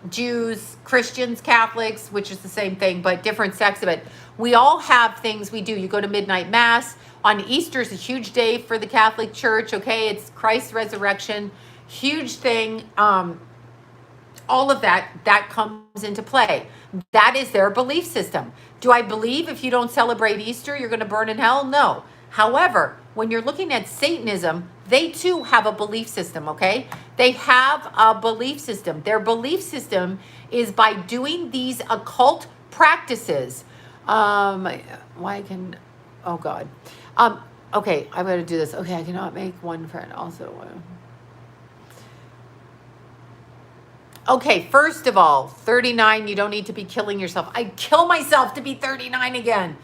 Jews, Christians, Catholics, which is the same thing, but different sects of it. We all have things we do. You go to midnight mass. On Easter is a huge day for the Catholic Church, okay? It's Christ's resurrection, huge thing. All of that comes into play. That is their belief system. Do I believe if you don't celebrate Easter, you're going to burn in hell? No. However, when you're looking at Satanism, they too have a belief system, okay? They have a belief system. Their belief system is by doing these occult practices. Oh God. Okay, I'm going to do this. Okay, I cannot make one friend also. Okay, first of all, 39, you don't need to be killing yourself. I'd kill myself to be 39 again.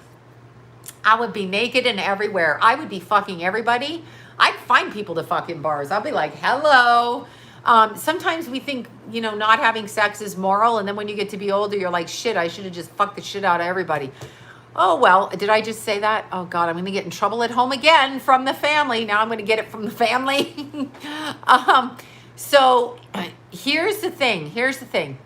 I would be naked and everywhere. I would be fucking everybody. I'd find people to fuck in bars. I'll be like, hello. Sometimes we think, not having sex is moral. And then when you get to be older, you're like, shit, I should have just fucked the shit out of everybody. Oh, well, did I just say that? Oh, God, I'm going to get in trouble at home again from the family. Now I'm going to get it from the family. So here's the thing.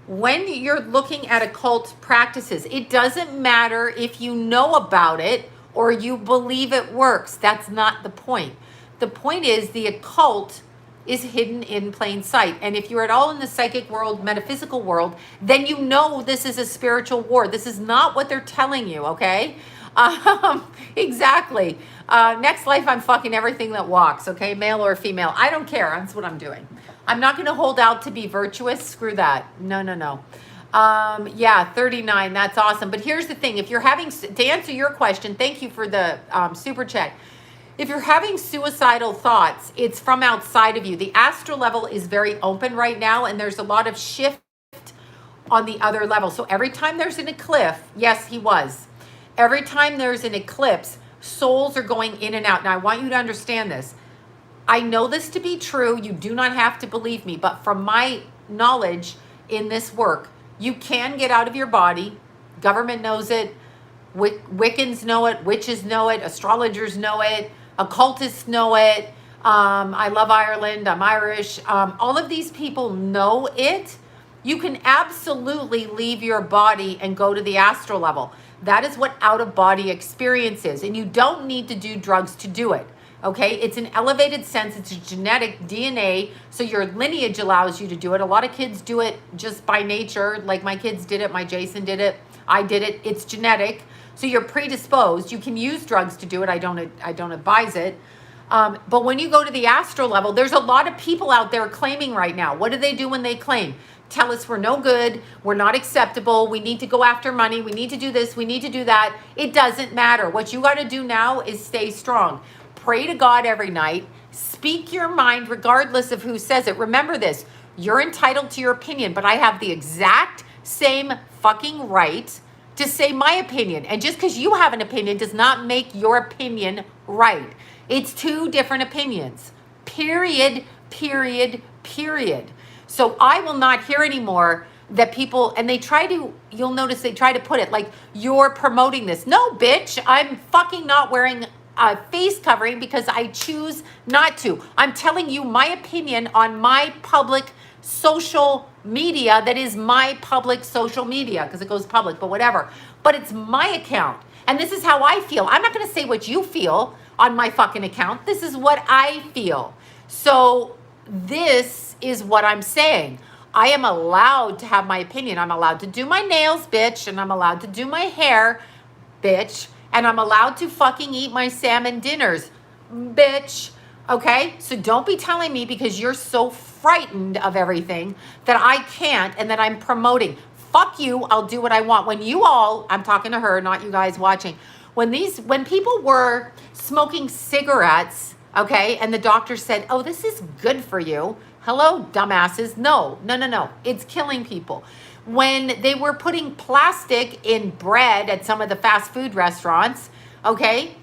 When you're looking at occult practices, it doesn't matter if you know about it or you believe it works. That's not the point. The point is the occult is hidden in plain sight. And if you're at all in the psychic world, metaphysical world, then you know this is a spiritual war. This is not what they're telling you, okay? Exactly. Next life, I'm fucking everything that walks, okay? Male or female. I don't care. That's what I'm doing. I'm not going to hold out to be virtuous. Screw that. No. Yeah, 39. That's awesome. But here's the thing. If you're to answer your question, thank you for the super chat. If you're having suicidal thoughts, it's from outside of you. The astral level is very open right now, and there's a lot of shift on the other level. So every time there's an eclipse, yes, he was. Every time there's an eclipse, souls are going in and out. Now, I want you to understand this. I know this to be true. You do not have to believe me, but from my knowledge, in this work. You can get out of your body. Government knows it. Wiccans know it. Witches know it. Astrologers know it. Occultists know it. I love Ireland. I'm Irish. All of these people know it. You can absolutely leave your body and go to the astral level. That is what out-of-body experience is. And you don't need to do drugs to do it. Okay? It's an elevated sense. It's a genetic DNA. So your lineage allows you to do it. A lot of kids do it just by nature. Like my kids did it. My Jason did it. I did it. It's genetic. So you're predisposed. You can use drugs to do it. I don't advise it. But when you go to the astral level, there's a lot of people out there claiming right now. What do they do when they claim? Tell us we're no good, we're not acceptable, we need to go after money, we need to do this, we need to do that. It doesn't matter. What you got to do now is stay strong. Pray to God every night. Speak your mind regardless of who says it. Remember this, you're entitled to your opinion, but I have the exact same fucking right to say my opinion. And just because you have an opinion does not make your opinion right. It's two different opinions. Period, period, period. So I will not hear anymore that people, and you'll notice they try to put it like, you're promoting this. No, bitch, I'm fucking not wearing a face covering because I choose not to. I'm telling you my opinion on my public social media that is my public social media because it goes public, but whatever. But it's my account. And this is how I feel. I'm not going to say what you feel on my fucking account. This is what I feel. So this is what I'm saying. I am allowed to have my opinion. I'm allowed to do my nails, bitch, and I'm allowed to do my hair, bitch, and I'm allowed to fucking eat my salmon dinners, bitch. Okay? So don't be telling me because you're so frightened of everything that I can't and that I'm promoting. Fuck you, I'll do what I want. When you all, I'm talking to her, not you guys watching. When people were smoking cigarettes, okay, and the doctor said, oh, this is good for you. Hello, dumbasses. No. It's killing people. When they were putting plastic in bread at some of the fast food restaurants, okay,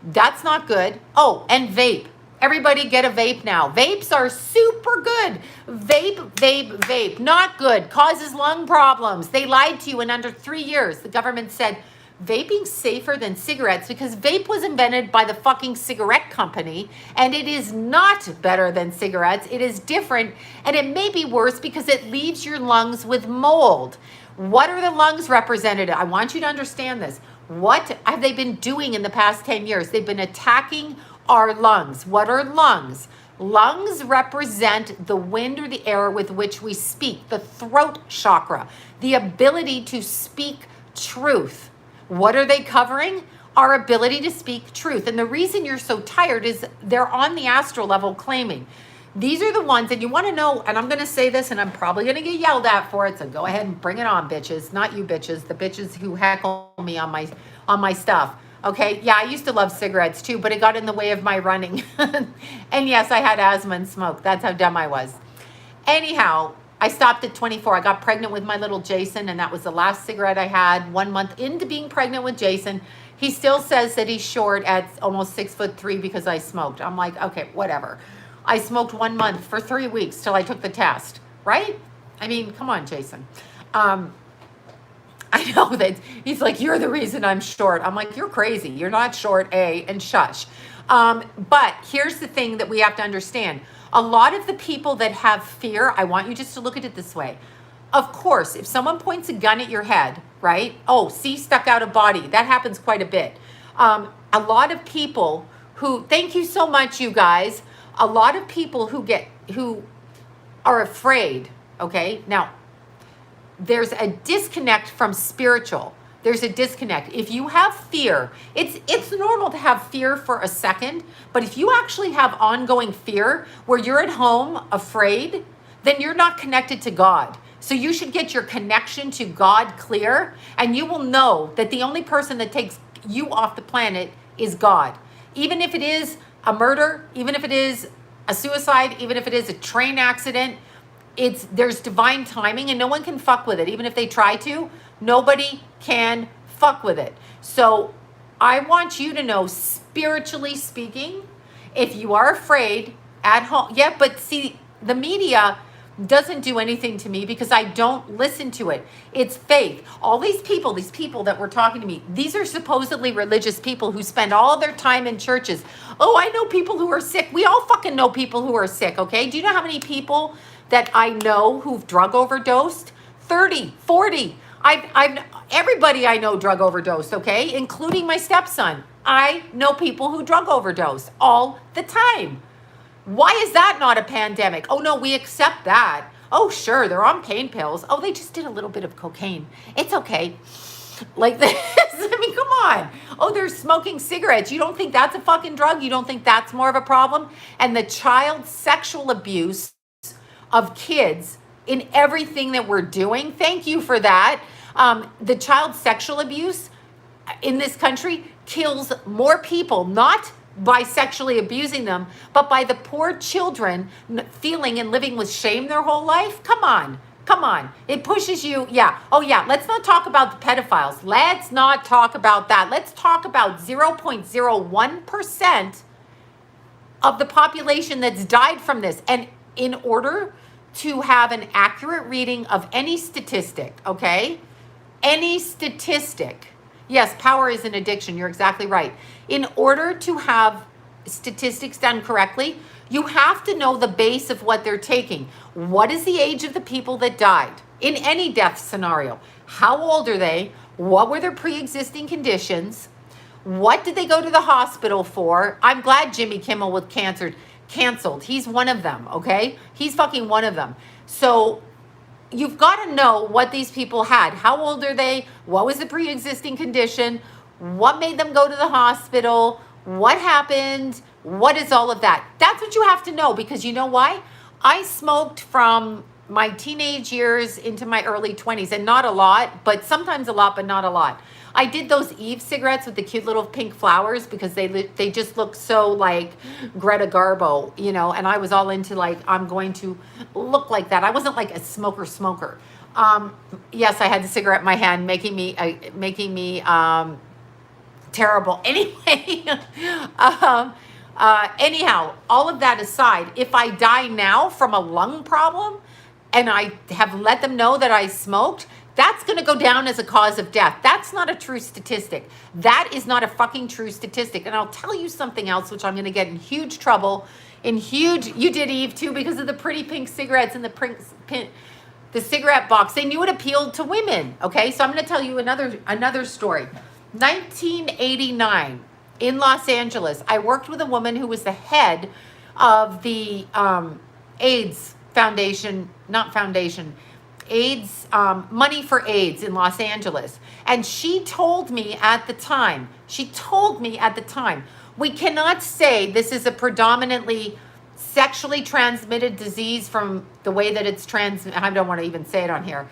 that's not good. Oh, and vape. Everybody get a vape now. Vapes are super good. Vape, not good. Causes lung problems. They lied to you in under 3 years. The government said vaping's safer than cigarettes because vape was invented by the fucking cigarette company and it is not better than cigarettes. It is different and it may be worse because it leaves your lungs with mold. What are the lungs represented? I want you to understand this. What have they been doing in the past 10 years? They've been attacking our lungs. What are lungs? Lungs represent the wind or the air with which we speak, the throat chakra, the ability to speak truth. What are they covering? Our ability to speak truth. And the reason you're so tired is they're on the astral level claiming. These are the ones, and you want to know, and I'm going to say this, and I'm probably going to get yelled at for it, so go ahead and bring it on, bitches. Not you bitches, the bitches who heckle me on my stuff. Okay, yeah, I used to love cigarettes too, but it got in the way of my running. And yes, I had asthma and smoke. That's how dumb I was. Anyhow, I stopped at 24. I got pregnant with my little Jason, and that was the last cigarette I had. 1 month into being pregnant with Jason, he still says that he's short at almost 6'3" because I smoked. I'm like, okay, whatever. I smoked 1 month for 3 weeks till I took the test, right? I mean, come on, Jason. I know that he's like, you're the reason I'm short. I'm like, you're crazy. You're not short, A, and shush. But here's the thing that we have to understand. A lot of the people that have fear, I want you just to look at it this way. Of course, if someone points a gun at your head, right? Oh, see, stuck out of body. That happens quite a bit. A lot of people who, thank you so much, you guys. A lot of people who are afraid, okay? Now, there's a disconnect from spiritual. There's a disconnect. If you have fear, it's normal to have fear for a second, but if you actually have ongoing fear where you're at home afraid, then you're not connected to God. So you should get your connection to God clear, and you will know that the only person that takes you off the planet is God. Even if it is a murder, even if it is a suicide, even if it is a train accident, there's divine timing and no one can fuck with it. Even if they try to, nobody can fuck with it. So I want you to know, spiritually speaking, if you are afraid at home, yeah, but see, the media doesn't do anything to me because I don't listen to it. It's faith. All these people that were talking to me, these are supposedly religious people who spend all their time in churches. Oh, I know people who are sick. We all fucking know people who are sick, okay? Do you know how many people that I know who've drug overdosed? 30, 40. I've everybody I know drug overdosed, okay? Including my stepson. I know people who drug overdose all the time. Why is that not a pandemic? Oh no, we accept that. Oh sure, they're on pain pills. Oh, they just did a little bit of cocaine. It's okay. Like this. I mean, come on. Oh, they're smoking cigarettes. You don't think that's a fucking drug? You don't think that's more of a problem? And the child sexual abuse of kids in everything that we're doing. Thank you for that. The child sexual abuse in this country kills more people, not by sexually abusing them, but by the poor children feeling and living with shame their whole life. Come on. Come on. It pushes you. Yeah. Oh, yeah. Let's not talk about the pedophiles. Let's not talk about that. Let's talk about 0.01% of the population that's died from this. And in order to have an accurate reading of any statistic, okay? Any statistic. Yes, power is an addiction. You're exactly right. In order to have statistics done correctly, you have to know the base of what they're taking. What is the age of the people that died in any death scenario? How old are they? What were their pre-existing conditions? What did they go to the hospital for? I'm glad Jimmy Kimmel was canceled. He's one of them, okay? He's fucking one of them. So you've got to know what these people had. How old are they? What was the pre-existing condition? What made them go to the hospital? What happened? What is all of that? That's what you have to know, because you know why? I smoked from my teenage years into my early 20s, and not a lot, but sometimes a lot, but not a lot. I did those Eve cigarettes with the cute little pink flowers because they just look so like Greta Garbo, you know, and I was all into like, I'm going to look like that. I wasn't like a smoker. Yes, I had the cigarette in my hand, making me terrible. Anyway, anyhow, all of that aside, if I die now from a lung problem and I have let them know that I smoked, that's going to go down as a cause of death. That's not a true statistic. That is not a fucking true statistic. And I'll tell you something else, which I'm going to get in huge trouble, you did, Eve, too, because of the pretty pink cigarettes and the cigarette box. They knew it appealed to women. Okay. So I'm going to tell you another story. 1989 in Los Angeles, I worked with a woman who was the head of the AIDS Foundation, AIDS, Money for AIDS in Los Angeles. And she told me at the time, we cannot say this is a predominantly sexually transmitted disease from the way that it's I don't want to even say it on here.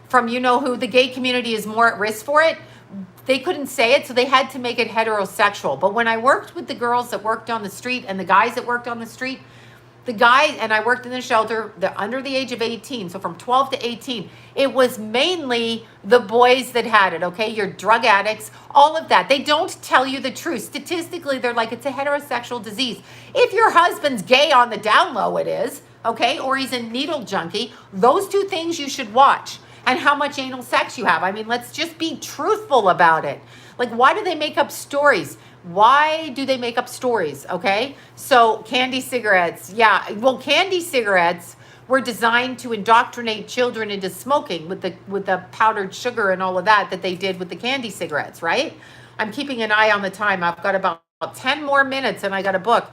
From you know who, the gay community is more at risk for it. They couldn't say it, so they had to make it heterosexual. But when I worked with the girls that worked on the street and the guys that worked on the street, and I worked in the shelter, they're under the age of 18, so from 12 to 18, it was mainly the boys that had it, okay? Your drug addicts, all of that. They don't tell you the truth. Statistically, they're like, it's a heterosexual disease. If your husband's gay on the down low, it is, okay? Or he's a needle junkie. Those two things you should watch. And how much anal sex you have. I mean, let's just be truthful about it. Like, why do they make up stories? Why do they make up stories, okay? So candy cigarettes, yeah. Well, candy cigarettes were designed to indoctrinate children into smoking with the powdered sugar and all of that they did with the candy cigarettes, right? I'm keeping an eye on the time. I've got about 10 more minutes and I got a book.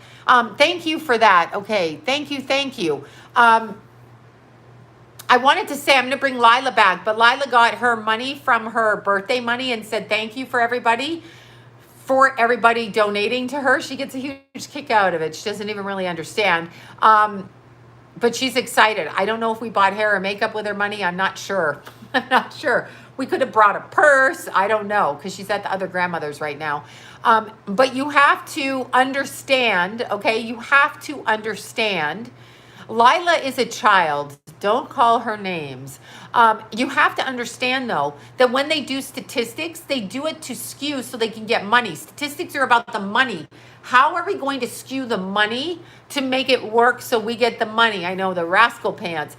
Thank you for that. Okay, thank you. I wanted to say I'm going to bring Lila back, but Lila got her money from her birthday money and said thank you for everybody donating to her. She gets a huge kick out of it. She doesn't even really understand. But she's excited. I don't know if we bought hair or makeup with her money. I'm not sure. We could have brought a purse. I don't know, because she's at the other grandmother's right now. But you have to understand, okay? You have to understand. Lila is a child, Don't call her names. You have to understand, though, that when they do statistics, they do it to skew so they can get money. Statistics are about the money. How are we going to skew the money to make it work so we get the money? I know, the rascal pants.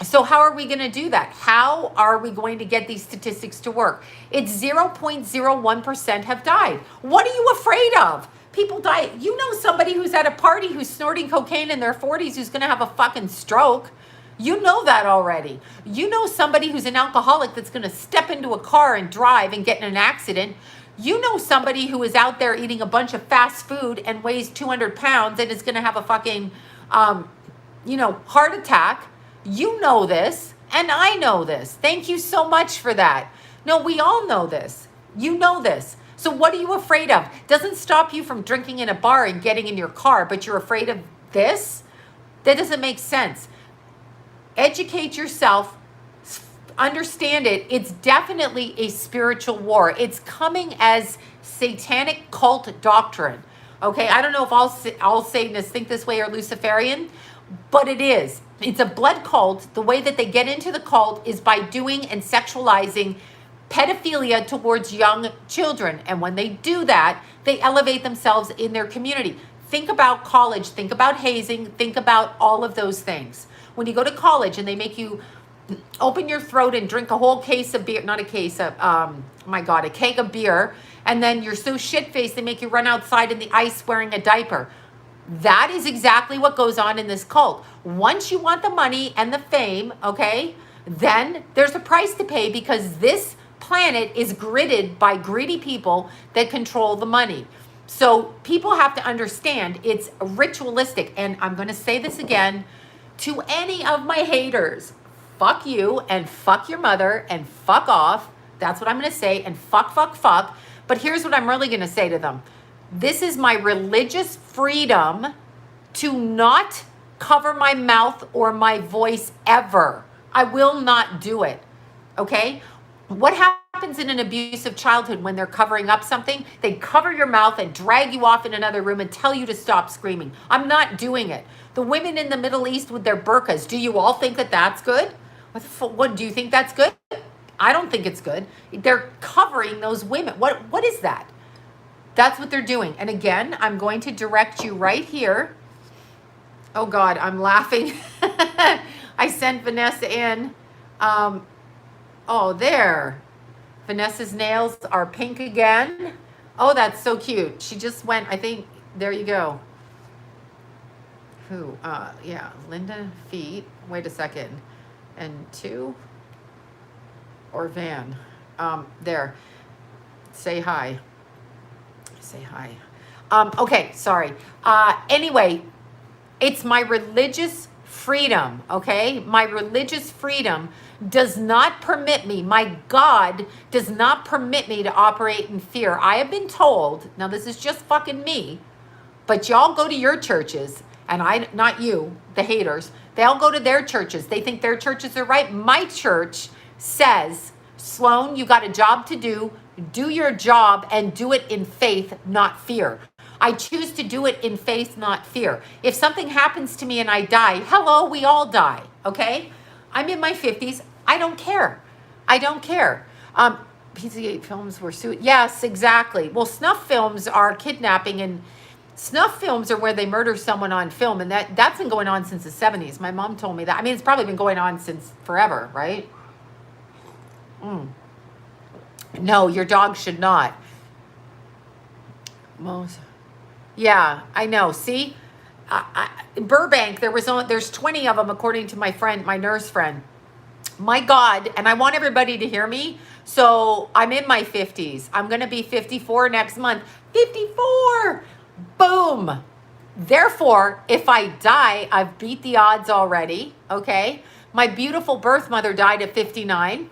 So how are we going to do that? How are we going to get these statistics to work? It's 0.01% have died. What are you afraid of? People die. You know somebody who's at a party who's snorting cocaine in their 40s who's going to have a fucking stroke. You know that already. You know somebody who's an alcoholic that's going to step into a car and drive and get in an accident. You know somebody who is out there eating a bunch of fast food and weighs 200 pounds and is going to have a fucking, heart attack. You know this, and I know this. Thank you so much for that. No, we all know this. You know this. So what are you afraid of? Doesn't stop you from drinking in a bar and getting in your car, but you're afraid of this? That doesn't make sense. Educate yourself. Understand it. It's definitely a spiritual war. It's coming as satanic cult doctrine. Okay, I don't know if all Satanists think this way or Luciferian, but it is. It's a blood cult. The way that they get into the cult is by doing and sexualizing pedophilia towards young children. And when they do that, they elevate themselves in their community. Think about college. Think about hazing. Think about all of those things. When you go to college and they make you open your throat and drink a whole case of beer, not a case of, a keg of beer, and then you're so shit-faced they make you run outside in the ice wearing a diaper. That is exactly what goes on in this cult. Once you want the money and the fame, okay, then there's a price to pay because this planet is gridded by greedy people that control the money. So people have to understand it's ritualistic. And I'm going to say this again to any of my haters. Fuck you and fuck your mother and fuck off. That's what I'm going to say. And fuck. But here's what I'm really going to say to them. This is my religious freedom to not cover my mouth or my voice ever. I will not do it. Okay? What happens in an abusive childhood when they're covering up something? They cover your mouth and drag you off in another room and tell you to stop screaming. I'm not doing it. The women in the Middle East with their burqas, do you all think that that's good? What do you think that's good? I don't think it's good. They're covering those women. What is that? That's what they're doing. And again, I'm going to direct you right here. Oh God, I'm laughing. I sent Vanessa in. There. Vanessa's nails are pink again. Oh, that's so cute. She just went, I think, there you go. Who? Linda Feet. Wait a second. And 2 or Van. There. Say hi. Say hi. Okay, sorry. Anyway, it's my religious freedom, okay? My religious freedom does not permit me, my God does not permit me to operate in fear. I have been told, now this is just fucking me, but y'all go to your churches, and not you, the haters, they all go to their churches. They think their churches are right. My church says, Sloan, you got a job to do. Do your job and do it in faith, not fear. I choose to do it in faith, not fear. If something happens to me and I die, hello, we all die, okay? I'm in my 50s. I don't care. I don't care. PZ8 films were sued. Yes, exactly. Well, snuff films are kidnapping, and snuff films are where they murder someone on film, and that's been going on since the 70s. My mom told me that. I mean, it's probably been going on since forever, right? No, your dog should not. Yeah, I know. See, in Burbank, there's 20 of them, according to my friend, my nurse friend. My God, and I want everybody to hear me. So I'm in my 50s. I'm going to be 54 next month. 54! Boom! Therefore, if I die, I've beat the odds already, okay? My beautiful birth mother died at 59.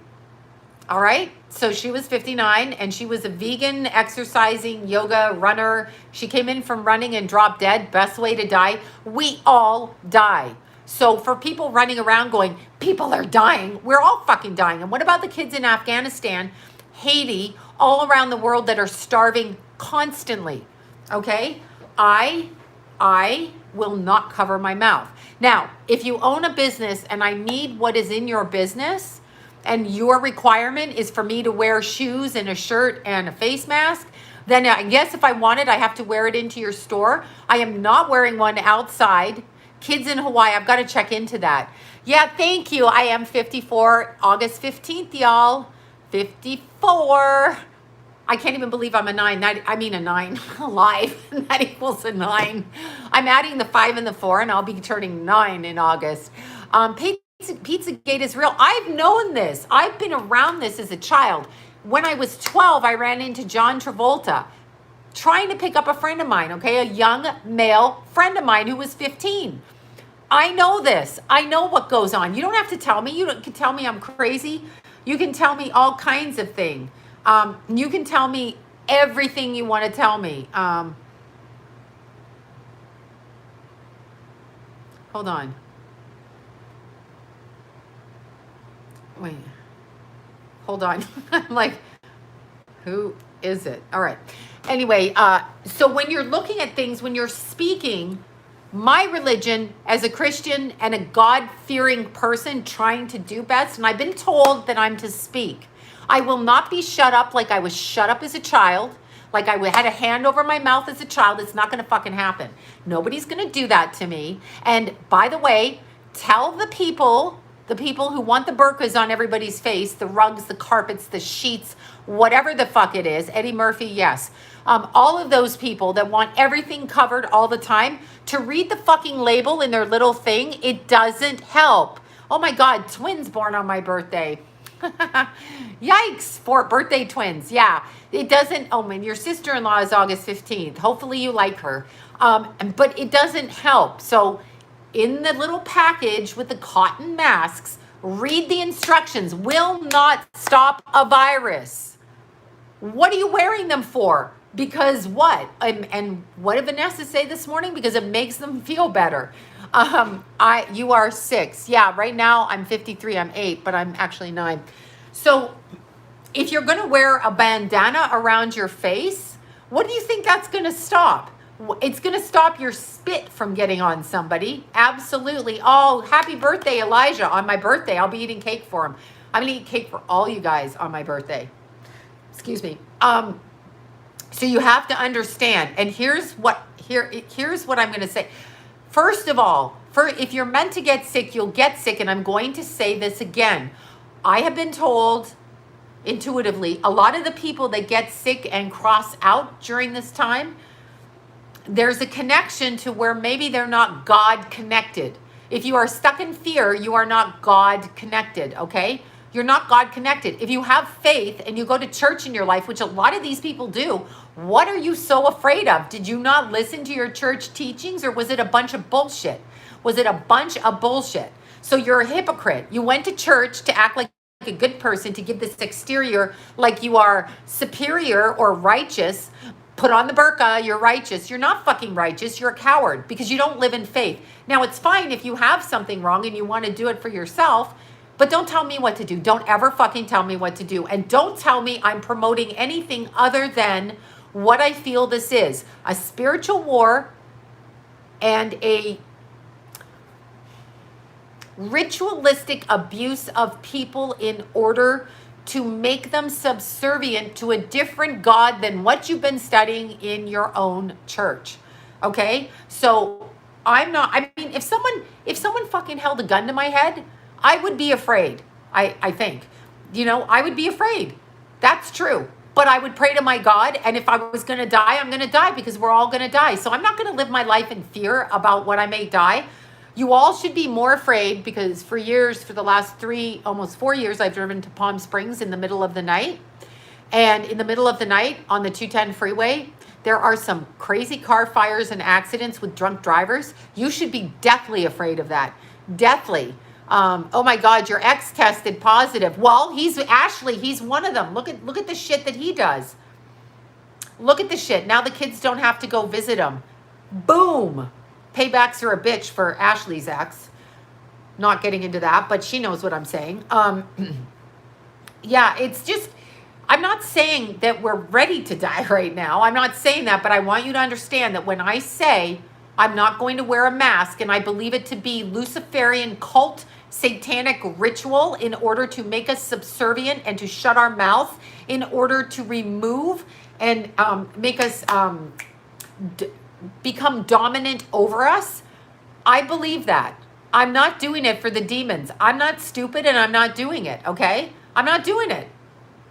All right, so she was 59 and she was a vegan, exercising, yoga, runner. She came in from running and dropped dead. Best way to die. We all die. So for people running around going, people are dying, we're all fucking dying. And what about the kids in Afghanistan, Haiti, all around the world that are starving constantly? Okay, I will not cover my mouth. Now, if you own a business and I need what is in your business and your requirement is for me to wear shoes and a shirt and a face mask, then I guess if I want it, I have to wear it into your store. I am not wearing one outside. Kids in Hawaii, I've got to check into that. Yeah, thank you. I am 54, August 15th, y'all. 54. I can't even believe I'm a 9. I mean a 9 alive. That equals a 9. I'm adding the 5 and the 4, and I'll be turning 9 in August. Pizzagate is real. I've known this. I've been around this as a child. When I was 12, I ran into John Travolta trying to pick up a friend of mine, okay? A young male friend of mine who was 15. I know this. I know what goes on. You don't have to tell me. You can tell me I'm crazy. You can tell me all kinds of things. You can tell me everything you want to tell me. Hold on. Wait. Hold on. I'm like, who is it? All right. Anyway, so when you're looking at things, when you're speaking, my religion as a Christian and a God-fearing person trying to do best, and I've been told that I'm to speak. I will not be shut up like I was shut up as a child, like I had a hand over my mouth as a child. It's not going to fucking happen. Nobody's going to do that to me. And by the way, tell the people who want the burqas on everybody's face, the rugs, the carpets, the sheets, whatever the fuck it is, Eddie Murphy, yes. All of those people that want everything covered all the time, to read the fucking label in their little thing, it doesn't help. Oh my God, twins born on my birthday. Yikes, for birthday twins. Yeah, it doesn't, oh man, your sister-in-law is August 15th. Hopefully you like her. But it doesn't help. So in the little package with the cotton masks, read the instructions. Will not stop a virus. What are you wearing them for? Because what? And what did Vanessa say this morning? Because it makes them feel better. You are 6. Yeah, right now I'm 53. I'm 8, but I'm actually 9. So if you're going to wear a bandana around your face, what do you think that's going to stop? It's going to stop your spit from getting on somebody. Absolutely. Oh, happy birthday, Elijah. On my birthday, I'll be eating cake for him. I'm going to eat cake for all you guys on my birthday. Excuse me. So you have to understand. And here's what I'm going to say. First of all, if you're meant to get sick, you'll get sick. And I'm going to say this again. I have been told intuitively, a lot of the people that get sick and cross out during this time, there's a connection to where maybe they're not God connected. If you are stuck in fear, you are not God connected, okay? You're not God connected. If you have faith and you go to church in your life, which a lot of these people do, what are you so afraid of? Did you not listen to your church teachings, or was it a bunch of bullshit? Was it a bunch of bullshit? So you're a hypocrite. You went to church to act like a good person, to give this exterior like you are superior or righteous. Put on the burqa, you're righteous. You're not fucking righteous. You're a coward because you don't live in faith. Now, it's fine if you have something wrong and you want to do it for yourself, but don't tell me what to do. Don't ever fucking tell me what to do. And don't tell me I'm promoting anything other than what I feel this is. A spiritual war and a ritualistic abuse of people in order to make them subservient to a different God than what you've been studying in your own church. Okay? So I mean, if someone fucking held a gun to my head, I would be afraid. I think, I would be afraid. That's true. But I would pray to my God. And if I was going to die, I'm going to die, because we're all going to die. So I'm not going to live my life in fear about what I may die. You all should be more afraid, because for the last 3, almost 4 years, I've driven to Palm Springs in the middle of the night. And in the middle of the night on the 210 freeway, there are some crazy car fires and accidents with drunk drivers. You should be deathly afraid of that. Deathly. Oh my God, your ex tested positive. Well, he's one of them. Look at the shit that he does. Look at the shit. Now the kids don't have to go visit him. Boom. Paybacks are a bitch for Ashley's ex. Not getting into that, but she knows what I'm saying. Yeah, it's just, I'm not saying that we're ready to die right now. I'm not saying that, but I want you to understand that when I say I'm not going to wear a mask, and I believe it to be Luciferian cult satanic ritual in order to make us subservient and to shut our mouth, in order to remove and make us become dominant over us. I believe that. I'm not doing it for the demons. I'm not stupid, and I'm not doing it, okay? I'm not doing it.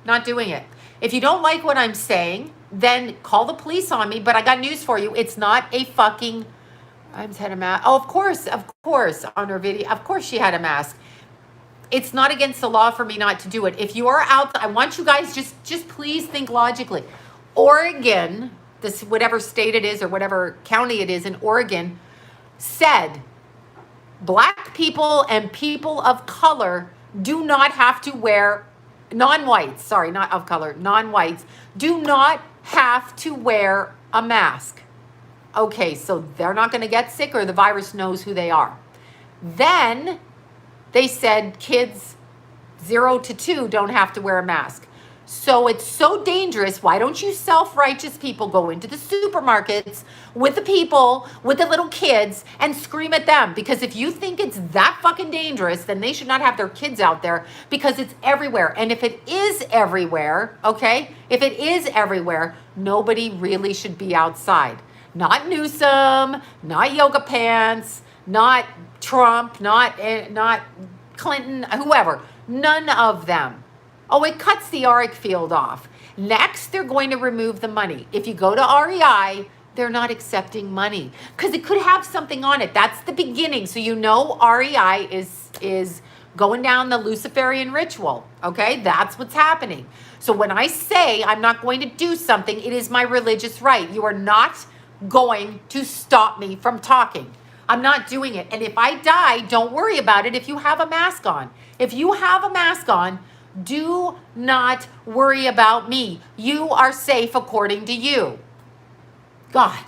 Not doing it. If you don't like what I'm saying, then call the police on me, but I got news for you. It's not a fucking... I've had a mask. Oh, of course, on her video. Of course she had a mask. It's not against the law for me not to do it. If you are out, I want you guys just please think logically. Oregon, this whatever state it is or whatever county it is in Oregon, said black people and people of color do not have to wear, non-whites, sorry, not of color, non-whites, do not have to wear a mask. Okay, so they're not going to get sick, or the virus knows who they are. Then they said kids 0 to 2 don't have to wear a mask. So it's so dangerous. Why don't you self-righteous people go into the supermarkets with the people, with the little kids, and scream at them? Because if you think it's that fucking dangerous, then they should not have their kids out there, because it's everywhere. And if it is everywhere, okay, if it is everywhere, nobody really should be outside. Not Newsom, not yoga pants, not Trump, not Clinton, whoever. None of them. Oh, it cuts the auric field off. Next, they're going to remove the money. If you go to REI, they're not accepting money because it could have something on it. That's the beginning. So you know REI is going down the Luciferian ritual, okay? That's what's happening. So when I say I'm not going to do something, it is my religious right. You are not going to stop me from talking. I'm not doing it. And if I die, don't worry about it if you have a mask on. If you have a mask on, do not worry about me. You are safe according to you. God.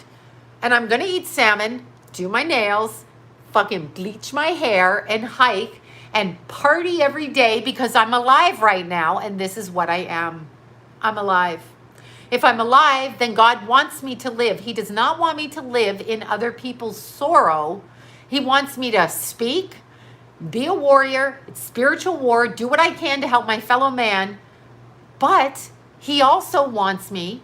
And I'm going to eat salmon, do my nails, fucking bleach my hair, and hike and party every day because I'm alive right now, and this is what I am. I'm alive. If I'm alive, then God wants me to live. He does not want me to live in other people's sorrow. He wants me to speak, be a warrior, it's spiritual war, do what I can to help my fellow man. But he also wants me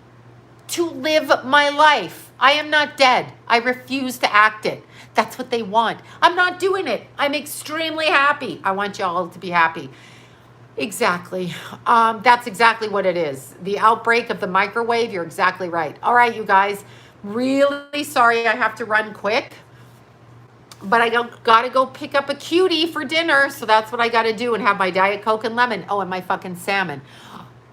to live my life. I am not dead. I refuse to act it. That's what they want. I'm not doing it. I'm extremely happy. I want y'all to be happy. Exactly. That's exactly what it is. The outbreak of the microwave. You're exactly right. All right, you guys. Really sorry I have to run quick. But I got to go pick up a cutie for dinner. So that's what I got to do, and have my Diet Coke and lemon. Oh, and my fucking salmon.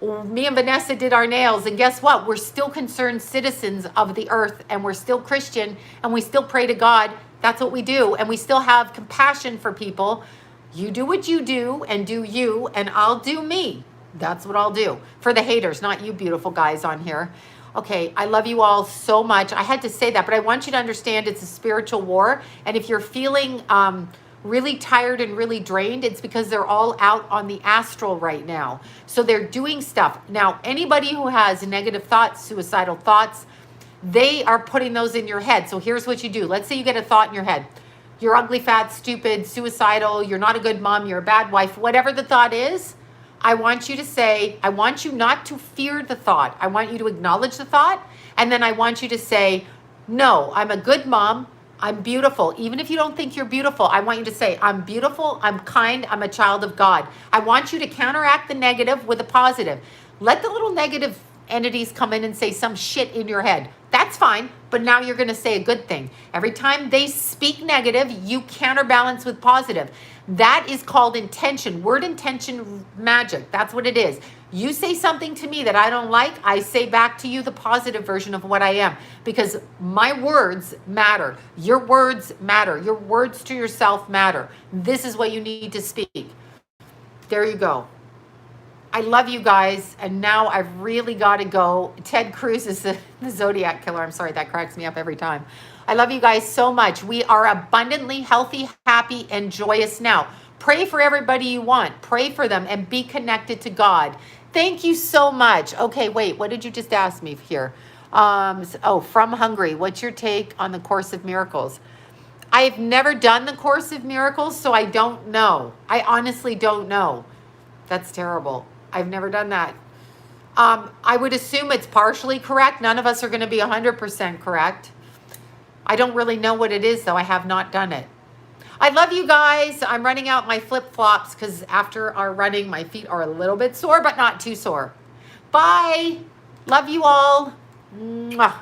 Me and Vanessa did our nails. And guess what? We're still concerned citizens of the earth. And we're still Christian. And we still pray to God. That's what we do. And we still have compassion for people. You do what you do and do you, and I'll do me. That's what I'll do. For the haters, not you beautiful guys on here. Okay, I love you all so much. I had to say that, but I want you to understand it's a spiritual war. And if you're feeling really tired and really drained, it's because they're all out on the astral right now. So they're doing stuff. Now, anybody who has negative thoughts, suicidal thoughts, they are putting those in your head. So here's what you do. Let's say you get a thought in your head. You're ugly, fat, stupid, suicidal, you're not a good mom, you're a bad wife, whatever the thought is, I want you to say, I want you not to fear the thought. I want you to acknowledge the thought. And then I want you to say, no, I'm a good mom. I'm beautiful. Even if you don't think you're beautiful, I want you to say, I'm beautiful, I'm kind, I'm a child of God. I want you to counteract the negative with a positive. Let the little negative entities come in and say some shit in your head. That's fine, but now you're going to say a good thing. Every time they speak negative, you counterbalance with positive. That is called intention. Word intention magic. That's what it is. You say something to me that I don't like, I say back to you the positive version of what I am, because my words matter. Your words matter. Your words to yourself matter. This is what you need to speak. There you go. I love you guys, and now I've really got to go. Ted Cruz is the Zodiac killer. I'm sorry, that cracks me up every time. I love you guys so much. We are abundantly healthy, happy, and joyous now. Pray for everybody you want. Pray for them and be connected to God. Thank you so much. Okay, wait, what did you just ask me here? Oh, from Hungary. What's your take on the Course of Miracles? I've never done the Course of Miracles, so I don't know. I honestly don't know. That's terrible. I've never done that. I would assume it's partially correct. None of us are going to be 100% correct. I don't really know what it is, though. I have not done it. I love you guys. I'm running out my flip-flops because after our running, my feet are a little bit sore, but not too sore. Bye. Love you all. Mwah.